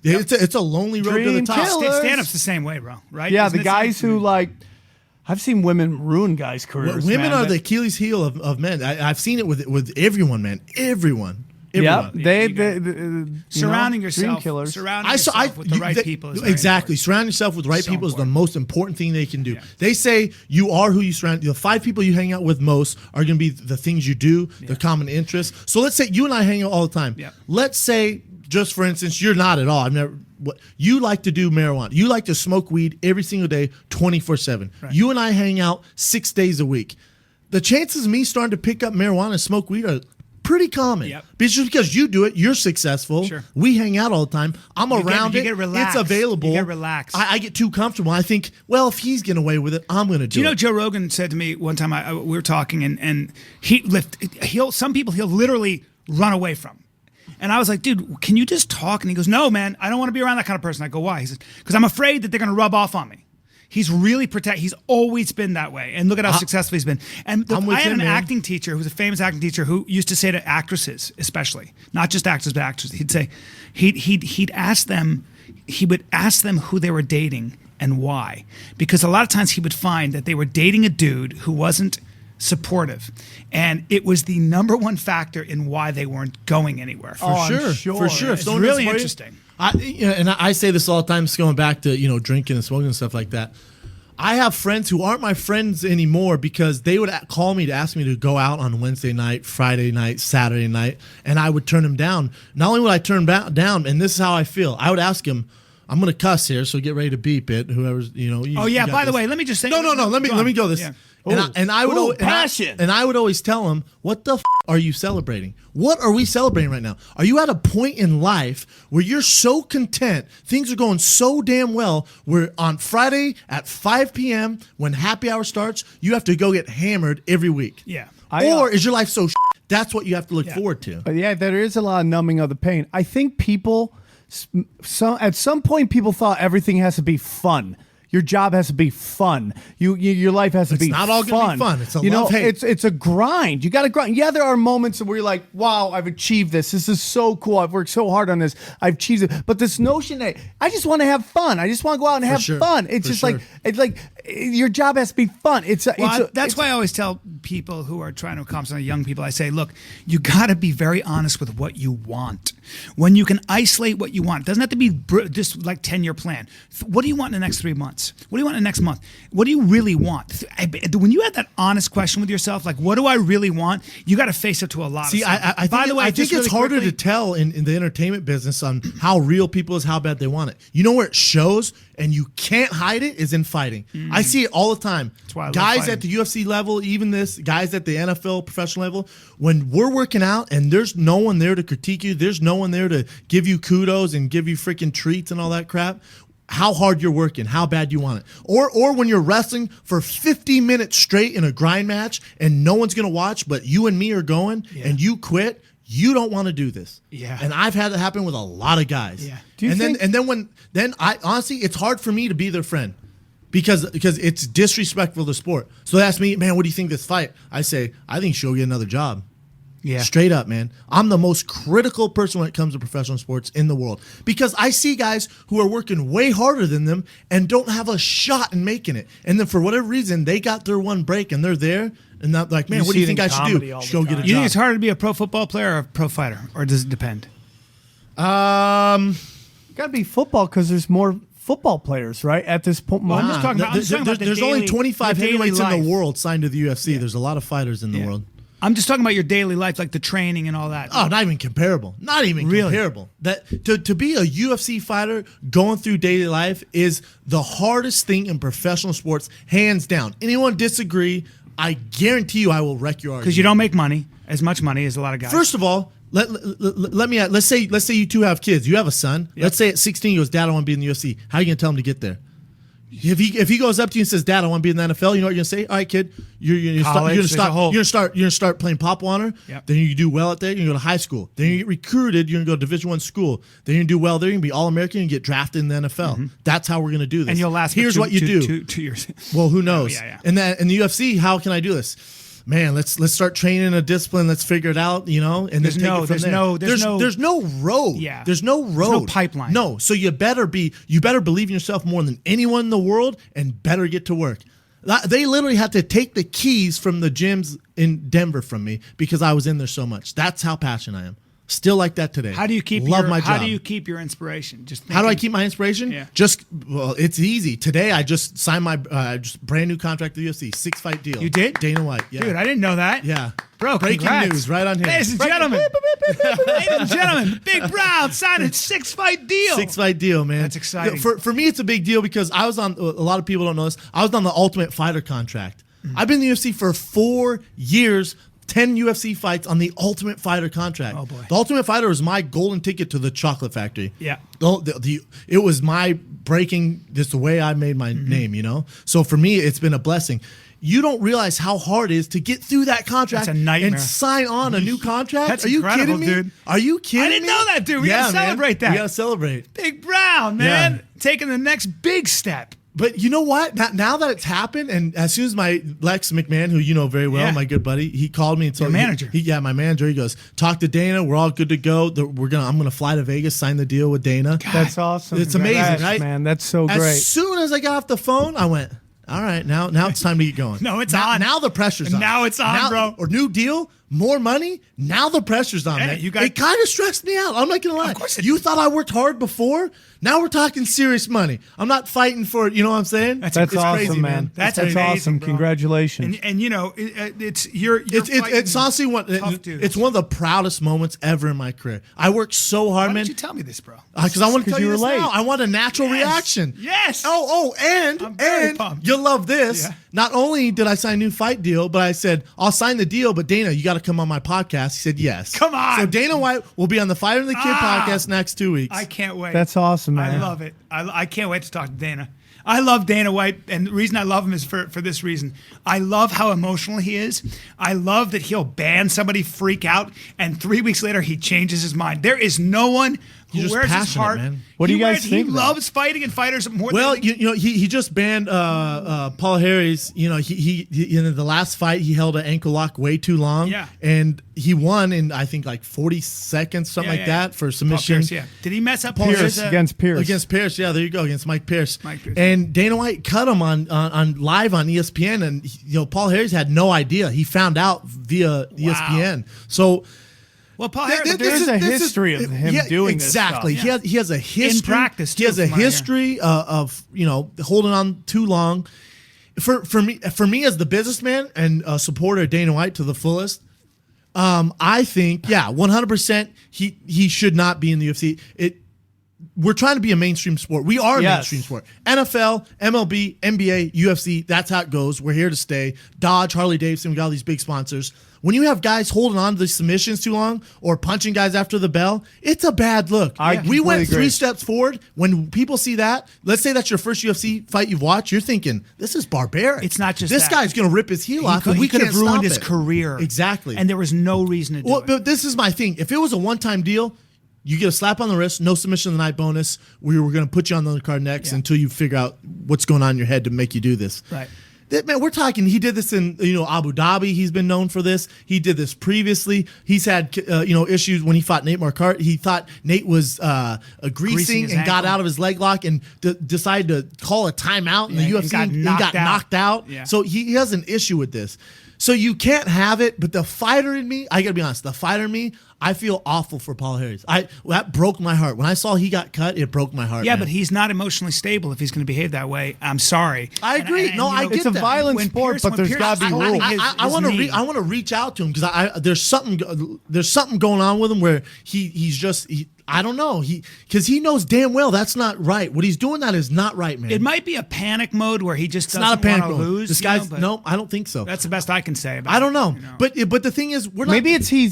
It's a lonely road to the Dream top. killer. Stand-up's the same way, bro. Right? Yeah, Isn't the it guys same? who I've seen women ruin guys' careers. Women man. are the Achilles heel of men. I've seen it with everyone, man. Everyone. Yeah, Surrounding dream yourself. killers. Surrounding yourself with the right people. Is very exactly. important. Surround yourself with the right So people is the important. most important thing they can do. Yeah. They say you are who you surround. The 5 people you hang out with most are going to be the things you do, the common interests. So let's say you and I hang out all the time. Yeah. Let's say, just for instance, you're not at all. You like to do marijuana. You like to smoke weed every single day, 24/7. Right. You and I hang out 6 days a week. The chances of me starting to pick up marijuana and smoke weed are pretty common. Yep. Just because you do it, you're successful. Sure. We hang out all the time. I'm around you it. get relaxed. It's available. You get relaxed. I get too comfortable. I think, well, if he's getting away with it, I'm going to do it. You know, Joe Rogan said to me one time, we were talking, and some people he'll literally run away from. And I was like, dude, can you just talk? And he goes, no, man, I don't want to be around that kind of person. I go, why? He says, because I'm afraid that they're going to rub off on me. He's really He's always been that way. And look at how successful he's been. And I had an acting teacher who was a famous acting teacher who used to say to actresses, especially, not just actors, but actresses, he'd say, he would ask them who they were dating and why. Because a lot of times he would find that they were dating a dude who wasn't supportive. And it was the number one factor in why they weren't going anywhere. For sure. It's really interesting. I say this all the time, just going back to drinking and smoking and stuff like that. I have friends who aren't my friends anymore because they would call me to ask me to go out on Wednesday night, Friday night, Saturday night, and I would turn them down. Not only would I turn them down, and this is how I feel, I would ask him, I'm going to cuss here, so get ready to beep it. Whoever's, by the way, let me just say. No. Let me go this. Yeah. I would passion. And I would always tell him, what the are you celebrating? What are we celebrating right now? Are you at a point in life where you're so content, things are going so damn well, where on Friday at 5 p.m. when happy hour starts, you have to go get hammered every week? Yeah. Or is your life so that's what you have to look forward to? But yeah, there is a lot of numbing of the pain. I think people, at some point, people thought everything has to be fun. Your job has to be fun. Your life has to be fun. It's not all going to be fun. It's a love-hate. It's a grind. You got to grind. Yeah, there are moments where you're like, wow, I've achieved this. This is so cool. I've worked so hard on this. I've achieved it. But this notion that I just want to have fun. I just want to go out and have fun. It's just like your job has to be fun. That's why I always tell people who are trying to accomplish something, young people, I say, look, you got to be very honest with what you want. When you can isolate what you want, it doesn't have to be just like 10-year plan. What do you want in the next 3 months? What do you want in the next month? What do you really want? When you have that honest question with yourself, like, what do I really want? You got to face up to a lot of stuff. I think it's harder to tell in the entertainment business on how real people is, how bad they want it. You know where it shows and you can't hide it is in fighting. I see it all the time. That's why I love guys fighting. at the UFC level, even guys at the NFL professional level, when we're working out and there's no one there to critique you, there's no one there to give you kudos and give you freaking treats and all that crap, how hard you're working, how bad you want it. Or when you're wrestling for 50 minutes straight in a grind match and no one's going to watch, but you and me are going and you quit, you don't want to do this. Yeah. And I've had it happen with a lot of guys. Yeah. Then I honestly, it's hard for me to be their friend because it's disrespectful to sport. So they ask me, man, what do you think of this fight? I say, I think she'll get another job. Yeah. Straight up, man. I'm the most critical person when it comes to professional sports in the world because I see guys who are working way harder than them and don't have a shot in making it. And then for whatever reason, they got their one break and they're there and not like, man, what do you think I should do? Go get a job. You think it's harder to be a pro football player or a pro fighter, or does it depend? Got to be football because there's more football players, right? At this point, I'm just talking about there's only 25 heavyweights in life. the world signed to the UFC. Yeah. There's a lot of fighters in the world. I'm just talking about your daily life, like the training and all that. Oh, not even comparable. Not even comparable. That to be a UFC fighter going through daily life is the hardest thing in professional sports, hands down. Anyone disagree, I guarantee you I will wreck your argument. Because you don't make as much money as a lot of guys. First of all, let's say you two have kids. You have a son. Yep. Let's say at 16 he goes, Dad, I want to be in the UFC. How are you going to tell him to get there? If he goes up to you and says, Dad, I want to be in the NFL, you know what you're gonna say? All right, kid, you're gonna start playing Pop Warner. Yep. Then you do well at that. You're gonna go to high school. Then you get recruited. You're gonna go to Division I school. Then you're gonna do well there. You're gonna be All American and get drafted in the NFL. Mm-hmm. That's how we're gonna do this. And you'll last. Here's what you do. 2 years. Well, who knows? Yeah. And then in the UFC, how can I do this? Man, let's start training a discipline. Let's figure it out, And there's no road. There's Yeah. There's no road. There's no pipeline. No. So you better believe in yourself more than anyone in the world, and better get to work. They literally had to take the keys from the gyms in Denver from me because I was in there so much. That's how passionate I am. Still like that today. How do you keep my job. How do you keep your inspiration? How do I keep my inspiration? Yeah. It's easy. Today I just signed my brand new contract with the UFC, 6-fight deal. You did? Dana White. Yeah. Dude, I didn't know that. Yeah. Bro, breaking congrats. news right on here. Ladies and gentlemen, Big Brown signed a 6-fight deal. 6-fight deal, man. That's exciting. For me, it's a big deal because I was on. A lot of people don't know this. I was on the Ultimate Fighter contract. Mm-hmm. I've been in the UFC for 4 years. 10 UFC fights on the Ultimate Fighter contract. Oh, boy. The Ultimate Fighter was my golden ticket to the chocolate factory. Yeah. It was my breaking, this the way I made my name, you know? So for me, it's been a blessing. You don't realize how hard it is to get through that contract That's a nightmare. and sign on a new contract. That's Are you incredible, kidding me? dude. Are you kidding me? I didn't know that, dude. We gotta celebrate that. We gotta celebrate. Big Brown, man. Yeah. Taking the next big step. But you know what? Now that it's happened, and as soon as my Lex McMahon, who you know very well, Yeah. my good buddy, he called me and told Your manager. my manager. He goes, talk to Dana. We're all good to go. I'm gonna fly to Vegas, sign the deal with Dana. That's awesome. It's amazing, Congrats, right? man? That's so As great. soon as I got off the phone, I went, all right, now it's time to get going. No, it's now, on. Now the pressure's on. Now it's on, bro. Or new deal, more money. Now the pressure's on, Hey, man. you got- it kind of stressed me out. I'm not gonna lie. Of course it You did. thought I worked hard before. Now we're talking serious money. I'm not fighting for, you know what I'm saying? That's It's awesome, crazy, man. That's awesome. amazing, bro. Congratulations. And you know, it's you're It's honestly tough dudes. it's one of the proudest moments ever in my career. I worked so hard, Why man. didn't you tell me this, bro? Because I want to 'Cause tell you you were this late. now. I want a natural Yes. reaction. Yes. And I'm very and pumped. you'll love this. Yeah. Not only did I sign a new fight deal, but I said I'll sign the deal. But Dana, you got to come on my podcast. He said yes. Come on. So Dana White will be on the Fighter and the Kid Ah. podcast next 2 weeks. I can't wait. That's awesome, man. I love it. I can't wait to talk to Dana. I love Dana White, and the reason I love him is for this reason. I love how emotional he is. I love that he'll ban somebody, freak out, and 3 weeks later he changes his mind. There is no one who He's just wears his passionate, heart. man. What do you guys He think, though? loves fighting and fighters more Well, than you know, he just banned Paul Harris. You know, he in the last fight he held an ankle lock way too long. Yeah. And he won in I think like 40 seconds, something like that for Paul submission. Pierce, yeah. Did he mess up Pierce against Pierce. Against Pierce, yeah, there you go, against Mike Pierce. Mike Pierce. And Dana White cut him on live on ESPN, and you know Paul Harris had no idea. He found out via ESPN. So Well, Paul Harris, There is a history of him doing this exactly. stuff. He has a history. practice, he has too, a from what I hear. history of you know holding on too long. For me as the businessman and a supporter of Dana White to the fullest, I think 100% he should not be in the UFC. We're trying to be a mainstream sport. We are a Yes. mainstream sport. NFL, MLB, NBA, UFC, that's how it goes. We're here to stay. Dodge, Harley Davidson, we got all these big sponsors. When you have guys holding on to the submissions too long or punching guys after the bell, it's a bad look. I We completely went agree. 3 steps forward. When people see that, let's say that's your first UFC fight you've watched, you're thinking, this is barbaric. It's not just this that. guy's going to rip his heel off, and he we could can't have ruined stop his it. career. Exactly. And there was no reason to do Well, it. but this is my thing. If it was a one-time deal, you get a slap on the wrist, no submission of the night bonus. We were going to put you on the card next Yeah. until you figure out what's going on in your head to make you do this. Right. Man, we're talking. He did this in Abu Dhabi. He's been known for this. He did this previously. He's had issues when he fought Nate Marquardt. He thought Nate was Greasing greasing his and got ankle. out of his leg lock and decided to call a timeout in the Yeah, and UFC got knocked out. knocked out. Yeah. So he has an issue with this. So you can't have it. But the fighter in me, I got to be honest, the fighter in me, I feel awful for Paul Harris. That broke my heart. When I saw he got cut, it broke my heart. Yeah, man. but he's not emotionally stable if he's going to behave that way. I'm sorry. I agree. No, I get It's a that. violent When sport, Pierce- but when there's Pierce got to be was rules. holding his- I want to knee. I want to reach out to him because there's something going on with him where he's just I don't know because he knows damn well that's not right. What he's doing that is not right, man. It might be a panic mode where he just it's not a doesn't panic want to mode. lose. This you know, guy's but no, I don't think so. That's the best I can say about I don't know, it, you know. but the thing is, we're not. Maybe it's he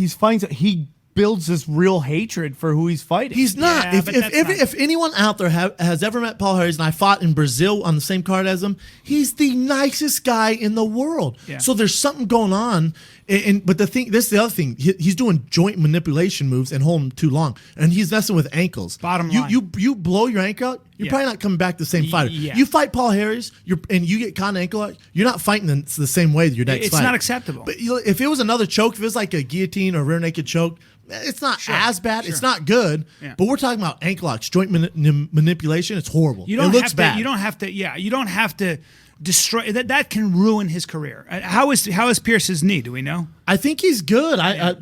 finds he builds this real hatred for who he's fighting. He's not. Yeah, but that's not- If anyone out there has ever met Paul Harris, and I fought in Brazil on the same card as him, he's the nicest guy in the world. Yeah. So there's something going on. But this is the other thing. He's doing joint manipulation moves and holding too long, and he's messing with ankles. Bottom line. you blow your ankle out, you're Yeah. probably not coming back the same fighter. Yeah. You fight Paul Harris, and you get caught in ankle out, you're not fighting the same way your next It's fight. not acceptable. But if it was another choke, if it was like a guillotine or rear naked choke, it's not as bad. Sure. It's not good. Yeah. But we're talking about ankle locks, joint manipulation. It's horrible. You don't it looks have bad. to. You don't have to. Yeah, you don't have to destroy that. That can ruin his career. How is Pierce's knee? Do we know? I think he's good. I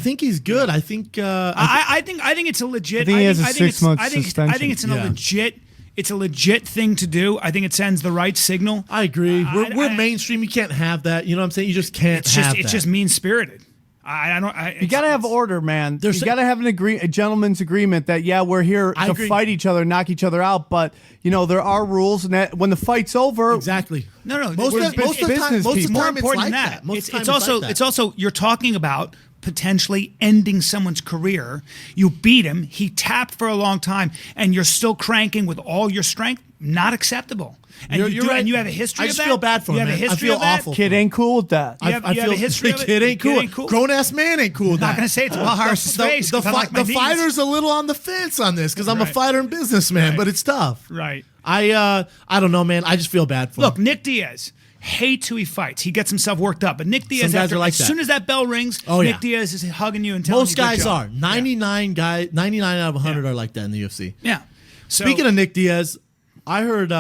think he's good. I think. I think it's a legit. I think he has a think it's- 6-month I think suspension. it's a Yeah. legit. It's a legit thing to do. I think it sends the right signal. I agree. We're I- mainstream. You can't have that. You know what I'm saying? You just can't It's have just that. it's just mean spirited. I don't. You got to have order, man. You got to have a gentleman's agreement that we're here to fight each other, knock each other out. But there are rules, and that when the fight's over, exactly. No. Most of the time, it's more like important than that. Most of the time It's also you're talking about potentially ending someone's career. You beat him. He tapped for a long time, and you're still cranking with all your strength. Not acceptable. And you're right. And you have a history I of just that. feel bad for him. You have a man. history I feel of that. awful. kid ain't cool with that. You have a history of it. Kid ain't Kid ain't cool. Grown ass man ain't cool with I'm that. not going to say it's Will Harris's face. The 'cause I like my knees. fighter's a little on the fence on this because I'm a Right. fighter and businessman, Right. but it's tough. Right. I don't know, man. I just feel bad for Look, him. Nick Diaz hates who he fights. He gets himself worked up. But Nick Diaz, guys are like as that. soon as that bell rings, Oh, yeah. Nick Diaz is hugging you and telling you Most good guys job. are. 99 out of 100 are like that in the UFC. Yeah. So, Speaking of Nick Diaz, I heard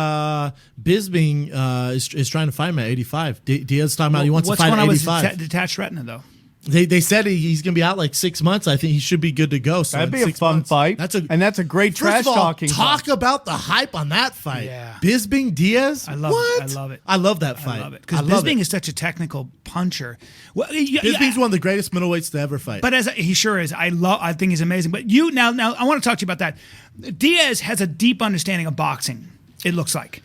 Bisping is trying to fight him at 85. Diaz talking about he wants to fight what's at going on 85. with detached retina, though? They said he's going to be out like 6 months. I think he should be good to go. So That'd in be a 6 fun months, fight. That's a great First trash of all, talking. talk about the hype on that fight. Yeah. Bisping Diaz. I love what? it. I love it. I love that fight. I love it because Bisping is such a technical puncher. Well, Bisping's one of the greatest middleweights to ever fight. But he sure is. I think he's amazing. But now I want to talk to you about that. Diaz has a deep understanding of boxing. It looks like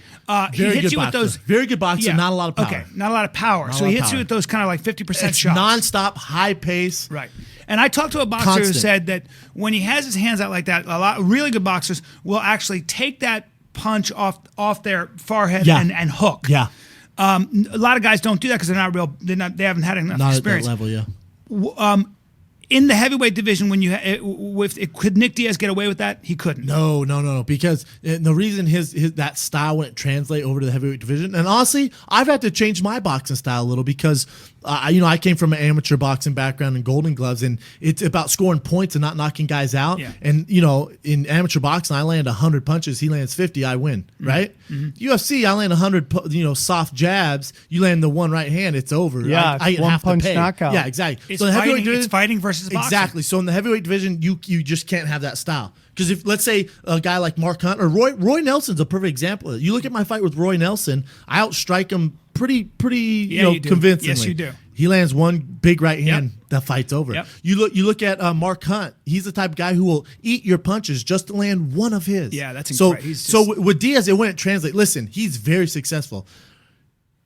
he Very hits good you with boxer. those Very good boxer, not a lot of power. Okay, not a lot of power. So a lot he of hits you power. with those kind of like 50% It's shots. nonstop, high pace. Right. And I talked to a boxer who Constant. said that when he has his hands out like that, a lot really good boxers will actually take that punch off their forehead Yeah. and hook. Yeah, A lot of guys don't do that because they're not real. They haven't had enough not experience. at that level. Yeah. In the heavyweight division, when could Nick Diaz get away with that? He couldn't. No. Because the reason his that style wouldn't translate over to the heavyweight division, and honestly, I've had to change my boxing style a little because I came from an amateur boxing background in Golden Gloves, and it's about scoring points and not knocking guys out. Yeah. And in amateur boxing, I land 100 punches, he lands 50, I win. Right? UFC, I land 100 soft jabs, you land the one right hand, it's over. Yeah, I it's have one to punch pay. knockout. Yeah, exactly. It's So in the heavyweight fighting. division- It's fighting versus boxing. Exactly. So in the heavyweight division, you just can't have that style. Because if let's say a guy like Mark Hunt or Roy Nelson's a perfect example. You look at my fight with Roy Nelson, I outstrike him pretty you do. convincingly. Yes, you do. He lands one big right hand, that fight's over. Yep. You look at Mark Hunt. He's the type of guy who will eat your punches just to land one of his. Yeah, that's so. incredible. So with Diaz, it wouldn't translate. Listen, he's very successful.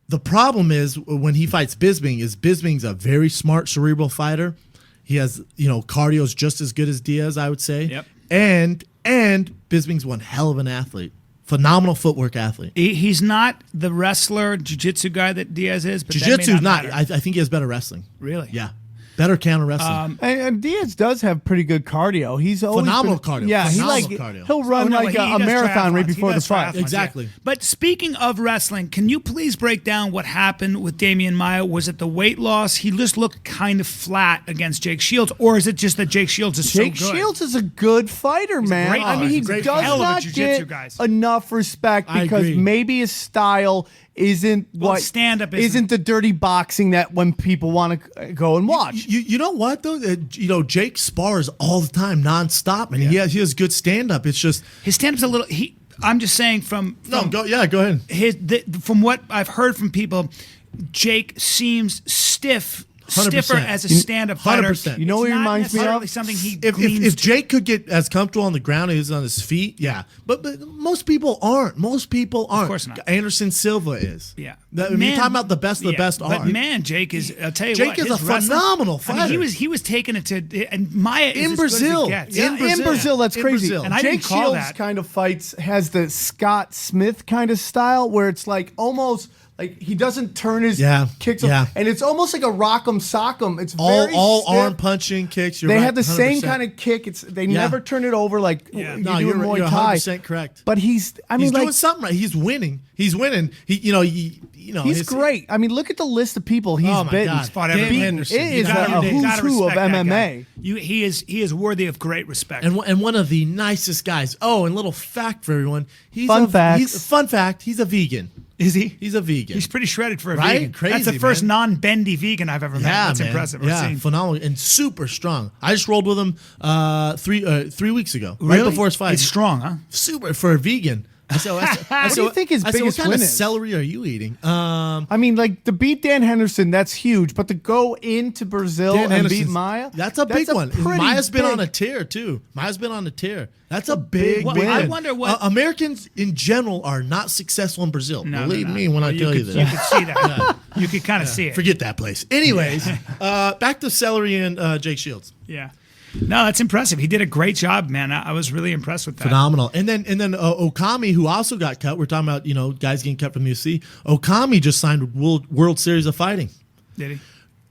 The problem is when he fights Bisping's a very smart cerebral fighter. He has, cardio's just as good as Diaz, I would say. Yep. And Bisping's one hell of an athlete. Phenomenal footwork athlete. He's not the wrestler, jiu-jitsu guy that Diaz is. But Jiu-jitsu's not. matter. I think he has better wrestling. Really? Yeah. Better counter wrestling. And Diaz does have pretty good cardio. He's always Phenomenal been- cardio. Yeah, Phenomenal he cardio. he'll run Oh, no, like he a does marathon right triathlons. He before the does fight. triathlons, Exactly. yeah. But speaking of wrestling, can you please break down what happened with Damian Maia? Was it the weight loss? He just looked kind of flat against Jake Shields, or is it just that Jake Shields is Jake so good? Shields is a good fighter, man. great I mean, fighter. he He's a great does hell of a not jiu-jitsu get guys. enough respect I because agree. maybe his style isn't stand-up isn't the dirty boxing that when people want to go and watch. You know what though? Jake spars all the time, nonstop, and he has good stand up. It's just His stand-up's a little. I'm just saying from go ahead. From what I've heard from people, Jake seems stiffer 100%. as a stand-up fighter. 100%. You know what It's he not reminds me necessarily of? Something he If gleans Jake could get as comfortable on the ground as he is on his feet, yeah. But most people aren't. Most people aren't. Of course not. Anderson Silva is. Yeah. You're talking about the best of the best But are. man, Jake is. I'll tell you Jake what. is his a wrestling- phenomenal I mean, fighter. he was taking it to and Maya is In as Brazil. Good as it gets. Yeah, In Brazil, that's In crazy. Brazil. And I didn't Jake call Shields that. kind of fights has the Scott Smith kind of style where it's like almost like he doesn't turn his kicks yeah. and it's almost like a rock'em sock'em. It's all very all stiff. arm punching kicks. You're They right, have the same 100%. kind of kick. They never turn it over like Yeah. you No, do in you're Muay Thai. 100% correct. But he's He's doing something right. He's winning. He's he's his- great. I mean, look at the list of people he's Oh, my bitten. God. Fought everybody. Dan Henderson. It is You gotta- a you who's gotta who of respect that MMA. guy. He is worthy of great respect. And one of the nicest guys. Oh, and little fact for everyone. Fun facts. Fun fact. He's a vegan. Is he? He's a vegan. He's pretty shredded for a Right? vegan. Crazy, That's the first man. non-bendy vegan I've ever met. That's man. impressive. Yeah, I've seen. phenomenal and super strong. I just rolled with him 3 weeks ago, right Really? before his fight. It's strong, huh? Super for a vegan. What do you think his I said, biggest what kind win of is? celery are you eating? I mean, like to beat Dan Henderson, that's huge. But to go into Brazil Dan and Henderson's- beat Maya, That's a big one. pretty Maya's been big- on a tear too. Maya's been on a tear. That's a big win. win. I wonder what- Americans in general are not successful in Brazil. No, Believe no, no. me when I Well, tell you could, this. You could see that. You could kind of see it. Forget that place. Anyways, back to celery and Jake Shields. Yeah. No, that's impressive. He did a great job, man. I was really impressed with that. Phenomenal. And then Okami, who also got cut. We're talking about guys getting cut from the UFC. Okami just signed World Series of Fighting. Did he?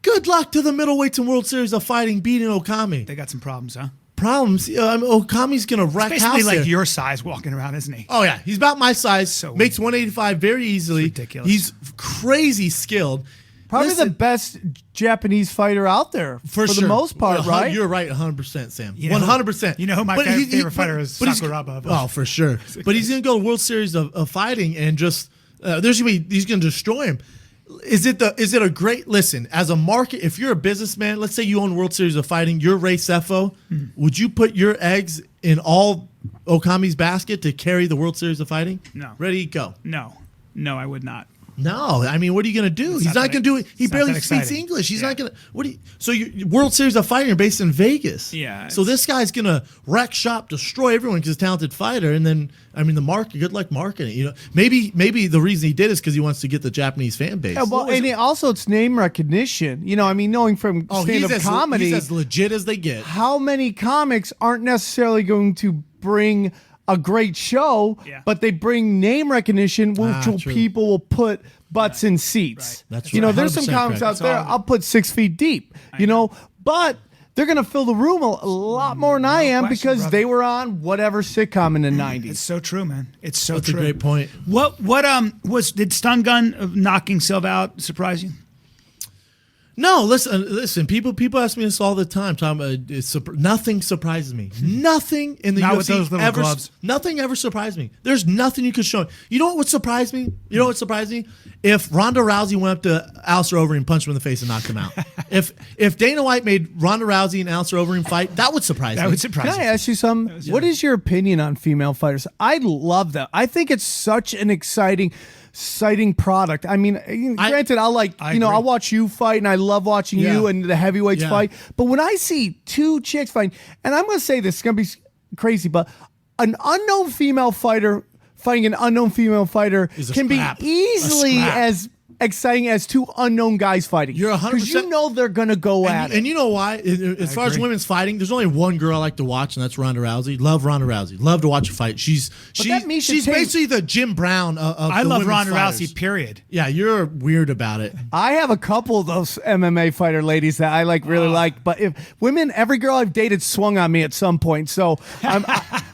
Good luck to the middleweights in World Series of Fighting beating Okami. They got some problems, huh? Problems. Okami's gonna wreck Basically house like there. your size walking around, isn't he? Oh yeah, he's about my size. So makes 185 very easily. It's ridiculous. He's crazy skilled. Probably Listen, the best Japanese fighter out there for the sure. most part, right? You're right, 100%, Sam. You know who- 100%. you know who my But favorite fighter is? but he's- Sakuraba. Oh, for sure. But he's gonna go to World Series of Fighting and just he's gonna destroy him. Is it a great listen as a market? If you're a businessman, let's say you own World Series of Fighting, you're Ray Sefo, would you put your eggs in all Okami's basket to carry the World Series of Fighting? No. Ready, go. No, I would not. No, I mean, what are you going to do? He's not going to do it. He it's not barely that speaks exciting. English. He's Yeah. not going to. What do you? So you World Series of Fighting are based in Vegas. Yeah, So this guy's going to wreck shop, destroy everyone because he's a talented fighter. And then, I mean, the market. Good luck marketing. Maybe the reason he did is because he wants to get the Japanese fan base. Yeah, well, and it's name recognition. I mean, knowing from stand-up comedy, He's as legit as they get. how many comics aren't necessarily going to bring a great show, Yeah. but they bring name recognition, which True. people will put butts in seats. Right. That's There's right. some 100% comics correct. out there I'll put 6 feet deep, but they're going to fill the room a lot more than I am question, because brother. they were on whatever sitcom in the 90s. It's so true, man. It's so That's true. a great point. What did Stun Gun knocking Silva out surprise you? No, listen. People ask me this all the time. Tom, nothing surprises me. Nothing in the Not UFC with those little ever. gloves. Nothing ever surprised me. There's nothing you could show. You know what would surprise me? If Ronda Rousey went up to Alistair Overeem and punched him in the face and knocked him out. if Dana White made Ronda Rousey and Alistair Overeem fight, that would surprise me. That would surprise Can I you. ask you something? What is your opinion on female fighters? I love them. I think it's such an exciting product. I mean, granted, I'll watch you fight, and I love watching you and the heavyweights fight. But when I see two chicks fighting, and I'm going to say this, it's going to be crazy, but an unknown female fighter fighting an unknown female fighter Is a can scrap. be easily A scrap. as exciting as two unknown guys fighting. You're 100%. Because you know they're going to go at it. And you know why? As far as agree. women's fighting, there's only one girl I like to watch, and that's Ronda Rousey. Love Ronda Rousey. Love to watch her fight. She's that Misha she's Tate- basically the Jim Brown of I the love women's Ronda fighters. Rousey, period. Yeah, you're weird about it. I have a couple of those MMA fighter ladies that I really like, but if women, every girl I've dated swung on me at some point. So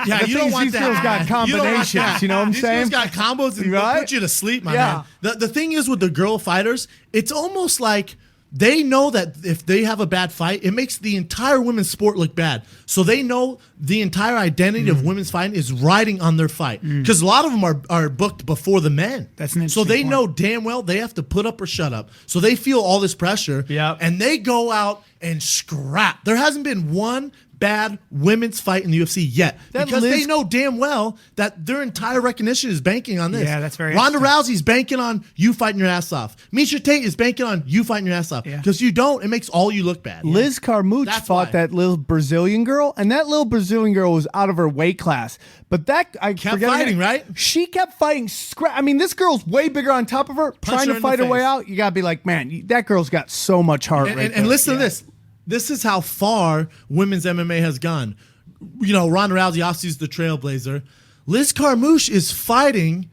Yeah, the you thing don't is, want these that. girls got You don't want combinations, that. you know what I'm These saying? girls got combos and Right? they'll put you to sleep, my Yeah. man. The thing is with the girl fighters, it's almost like they know that if they have a bad fight, it makes the entire women's sport look bad. So they know the entire identity of women's fighting is riding on their fight. Because a lot of them are booked before the men. That's an So interesting they point. know damn well they have to put up or shut up. So they feel all this pressure. Yep. And they go out and scrap. There hasn't been one bad women's fight in the UFC yet. That Because Liz- they know damn well that their entire recognition is banking on this. Yeah, that's very Ronda Rousey's banking on you fighting your ass off. Misha Tate is banking on you fighting your ass off. Yeah. Because you don't, it makes all you look bad. Liz Carmouche That's fought why. that little Brazilian girl, and that little Brazilian girl was out of her weight class. But I Kept forget her fighting, name. right? She kept fighting. I mean, this girl's way bigger on top of her, trying her to in fight the her way face. out. You gotta be like, man, that girl's got so much heart And, rate. and, and listen to this. This is how far women's MMA has gone. Ronda Rousey obviously is the trailblazer. Liz Carmouche is fighting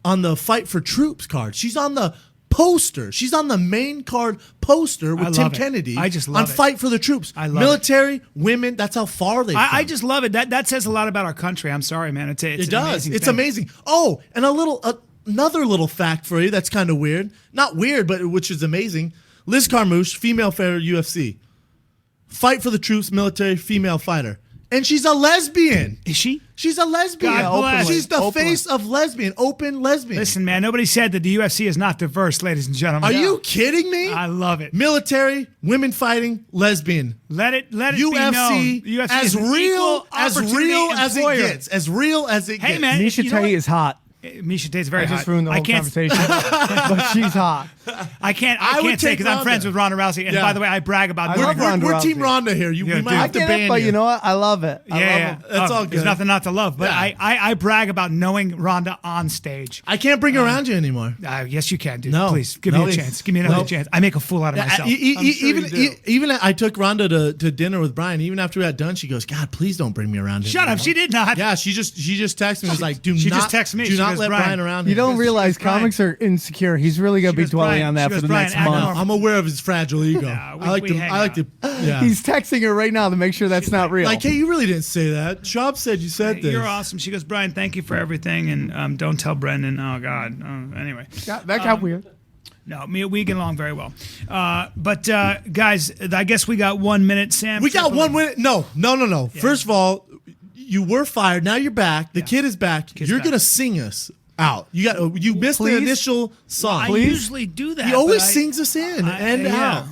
on the Fight for Troops card. She's on the poster. She's on the main card poster I with Tim love it. Kennedy. I just love on it. Fight for the Troops. I love Military, women. That's how far they've come. I just love it. That says a lot about our country. I'm sorry, man. It It an does. amazing It's thing. amazing. Oh, and another little fact for you that's kind of weird. Not weird, but which is amazing. Liz Carmouche, female fighter, UFC. Fight for the Troops, military, female fighter. and she's a lesbian. Is she? She's a lesbian. God bless. She's the Openly. face of lesbian, open lesbian. Listen, man, nobody said that the UFC is not diverse, ladies and gentlemen. Are you kidding me? I love it. Military, women fighting, lesbian. Let it be known. UFC, The UFC as is an real equal as opportunity real as it employer. gets. As real as it Hey, gets. man. Misha you know Tate what? is hot. Misha Tate's very I hot. just ruined the whole conversation, but she's hot. I can't I would say take because I'm Ronda. friends with Ronda Rousey. And Yeah. by the way, I brag about I winning. love Ronda We're Team Rousey. Ronda here. Yeah, We might dude. have to Get ban it, but you know what? I love it. I love Yeah, him. That's all good. There's nothing not to love, but Yeah. I brag about knowing Ronda on stage. I can't bring her around you anymore. Yes, you can, dude. No. Please give No. me a chance. Give me another No. chance. I make a fool out of myself. Even I took Ronda to dinner with Brian. Even after we got done, she goes, "God, please don't bring me around." Shut up. anymore." She did not. Yeah, she just texted me. Was like, "Do she not just texted me. Do She not goes, let Brian, Brian around." You here." don't realize Brian. comics are insecure. He's really going to be goes, dwelling Brian. on that She for the goes, next Brian, act month. normal. I'm aware of his fragile ego. Yeah, I like we to. hang I like out. to. Yeah. He's texting her right now to make sure that's not real. like, hey, you really didn't say that. Schaub said you said this. You're awesome. She goes, Brian, thank you for everything. And don't tell Brendan. Oh, God. Anyway. that got weird. No, we get along very well. But guys, I guess we got 1 minute, Sam. We got Tripoli. 1 minute. No. First of all, you were fired. Now you're back. The kid is back. You're back. gonna sing us out. You missed the Please? initial song. I usually do that. He always but I- sings us in and yeah. out.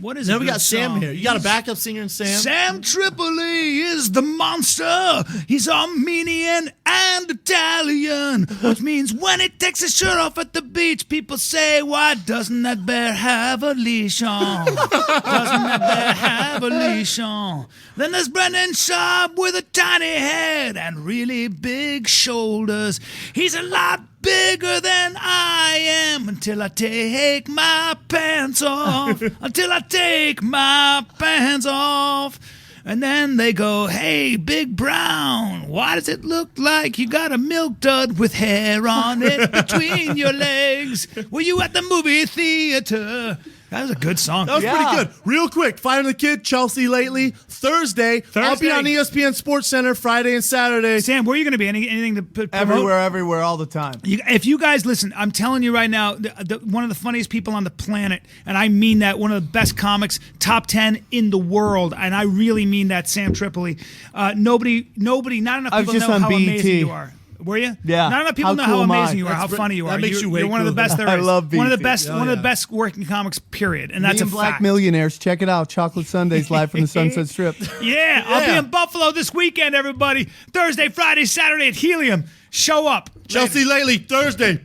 What is Now a we good got Sam song? here. You got a backup singer in Sam? Sam Tripoli is the monster. He's Armenian and Italian, which means when he takes his shirt off at the beach, people say, "Why doesn't that bear have a leash on? Doesn't that bear have a leash on?" Then there's Brendan Schaub with a tiny head and really big shoulders. He's a lot bigger than I am until I take my pants off. Until I take my pants off. And then they go, "Hey, Big Brown, why does it look like you got a milk dud with hair on it between your legs? Were you at the movie theater?" That was a good song. That was pretty good. Real quick, Fire the Kid, Chelsea lately. Thursday, I'll be on ESPN Sports Center Friday and Saturday. Sam, where are you going to be? Anything to promote? Everywhere, all the time. If you guys listen, I'm telling you right now, one of the funniest people on the planet, and I mean that, one of the best comics, top 10 in the world, and I really mean that, Sam Tripoli. Nobody, not enough I was people just know on how BET. amazing you are. Were you? Yeah. Not enough people How know cool how am I? amazing you are, how funny you are. that makes you way You're one of the cooler. best there is. I love one of the BET. best, Oh, one of yeah. the best working comics. Period, and Me that's and a Black fact. Millionaires. Check it out. Chocolate Sundays live from the Sunset Strip. Yeah, I'll be Yeah. in Buffalo this weekend, everybody. Thursday, Friday, Saturday at Helium. Show up. Chelsea lately, Thursday.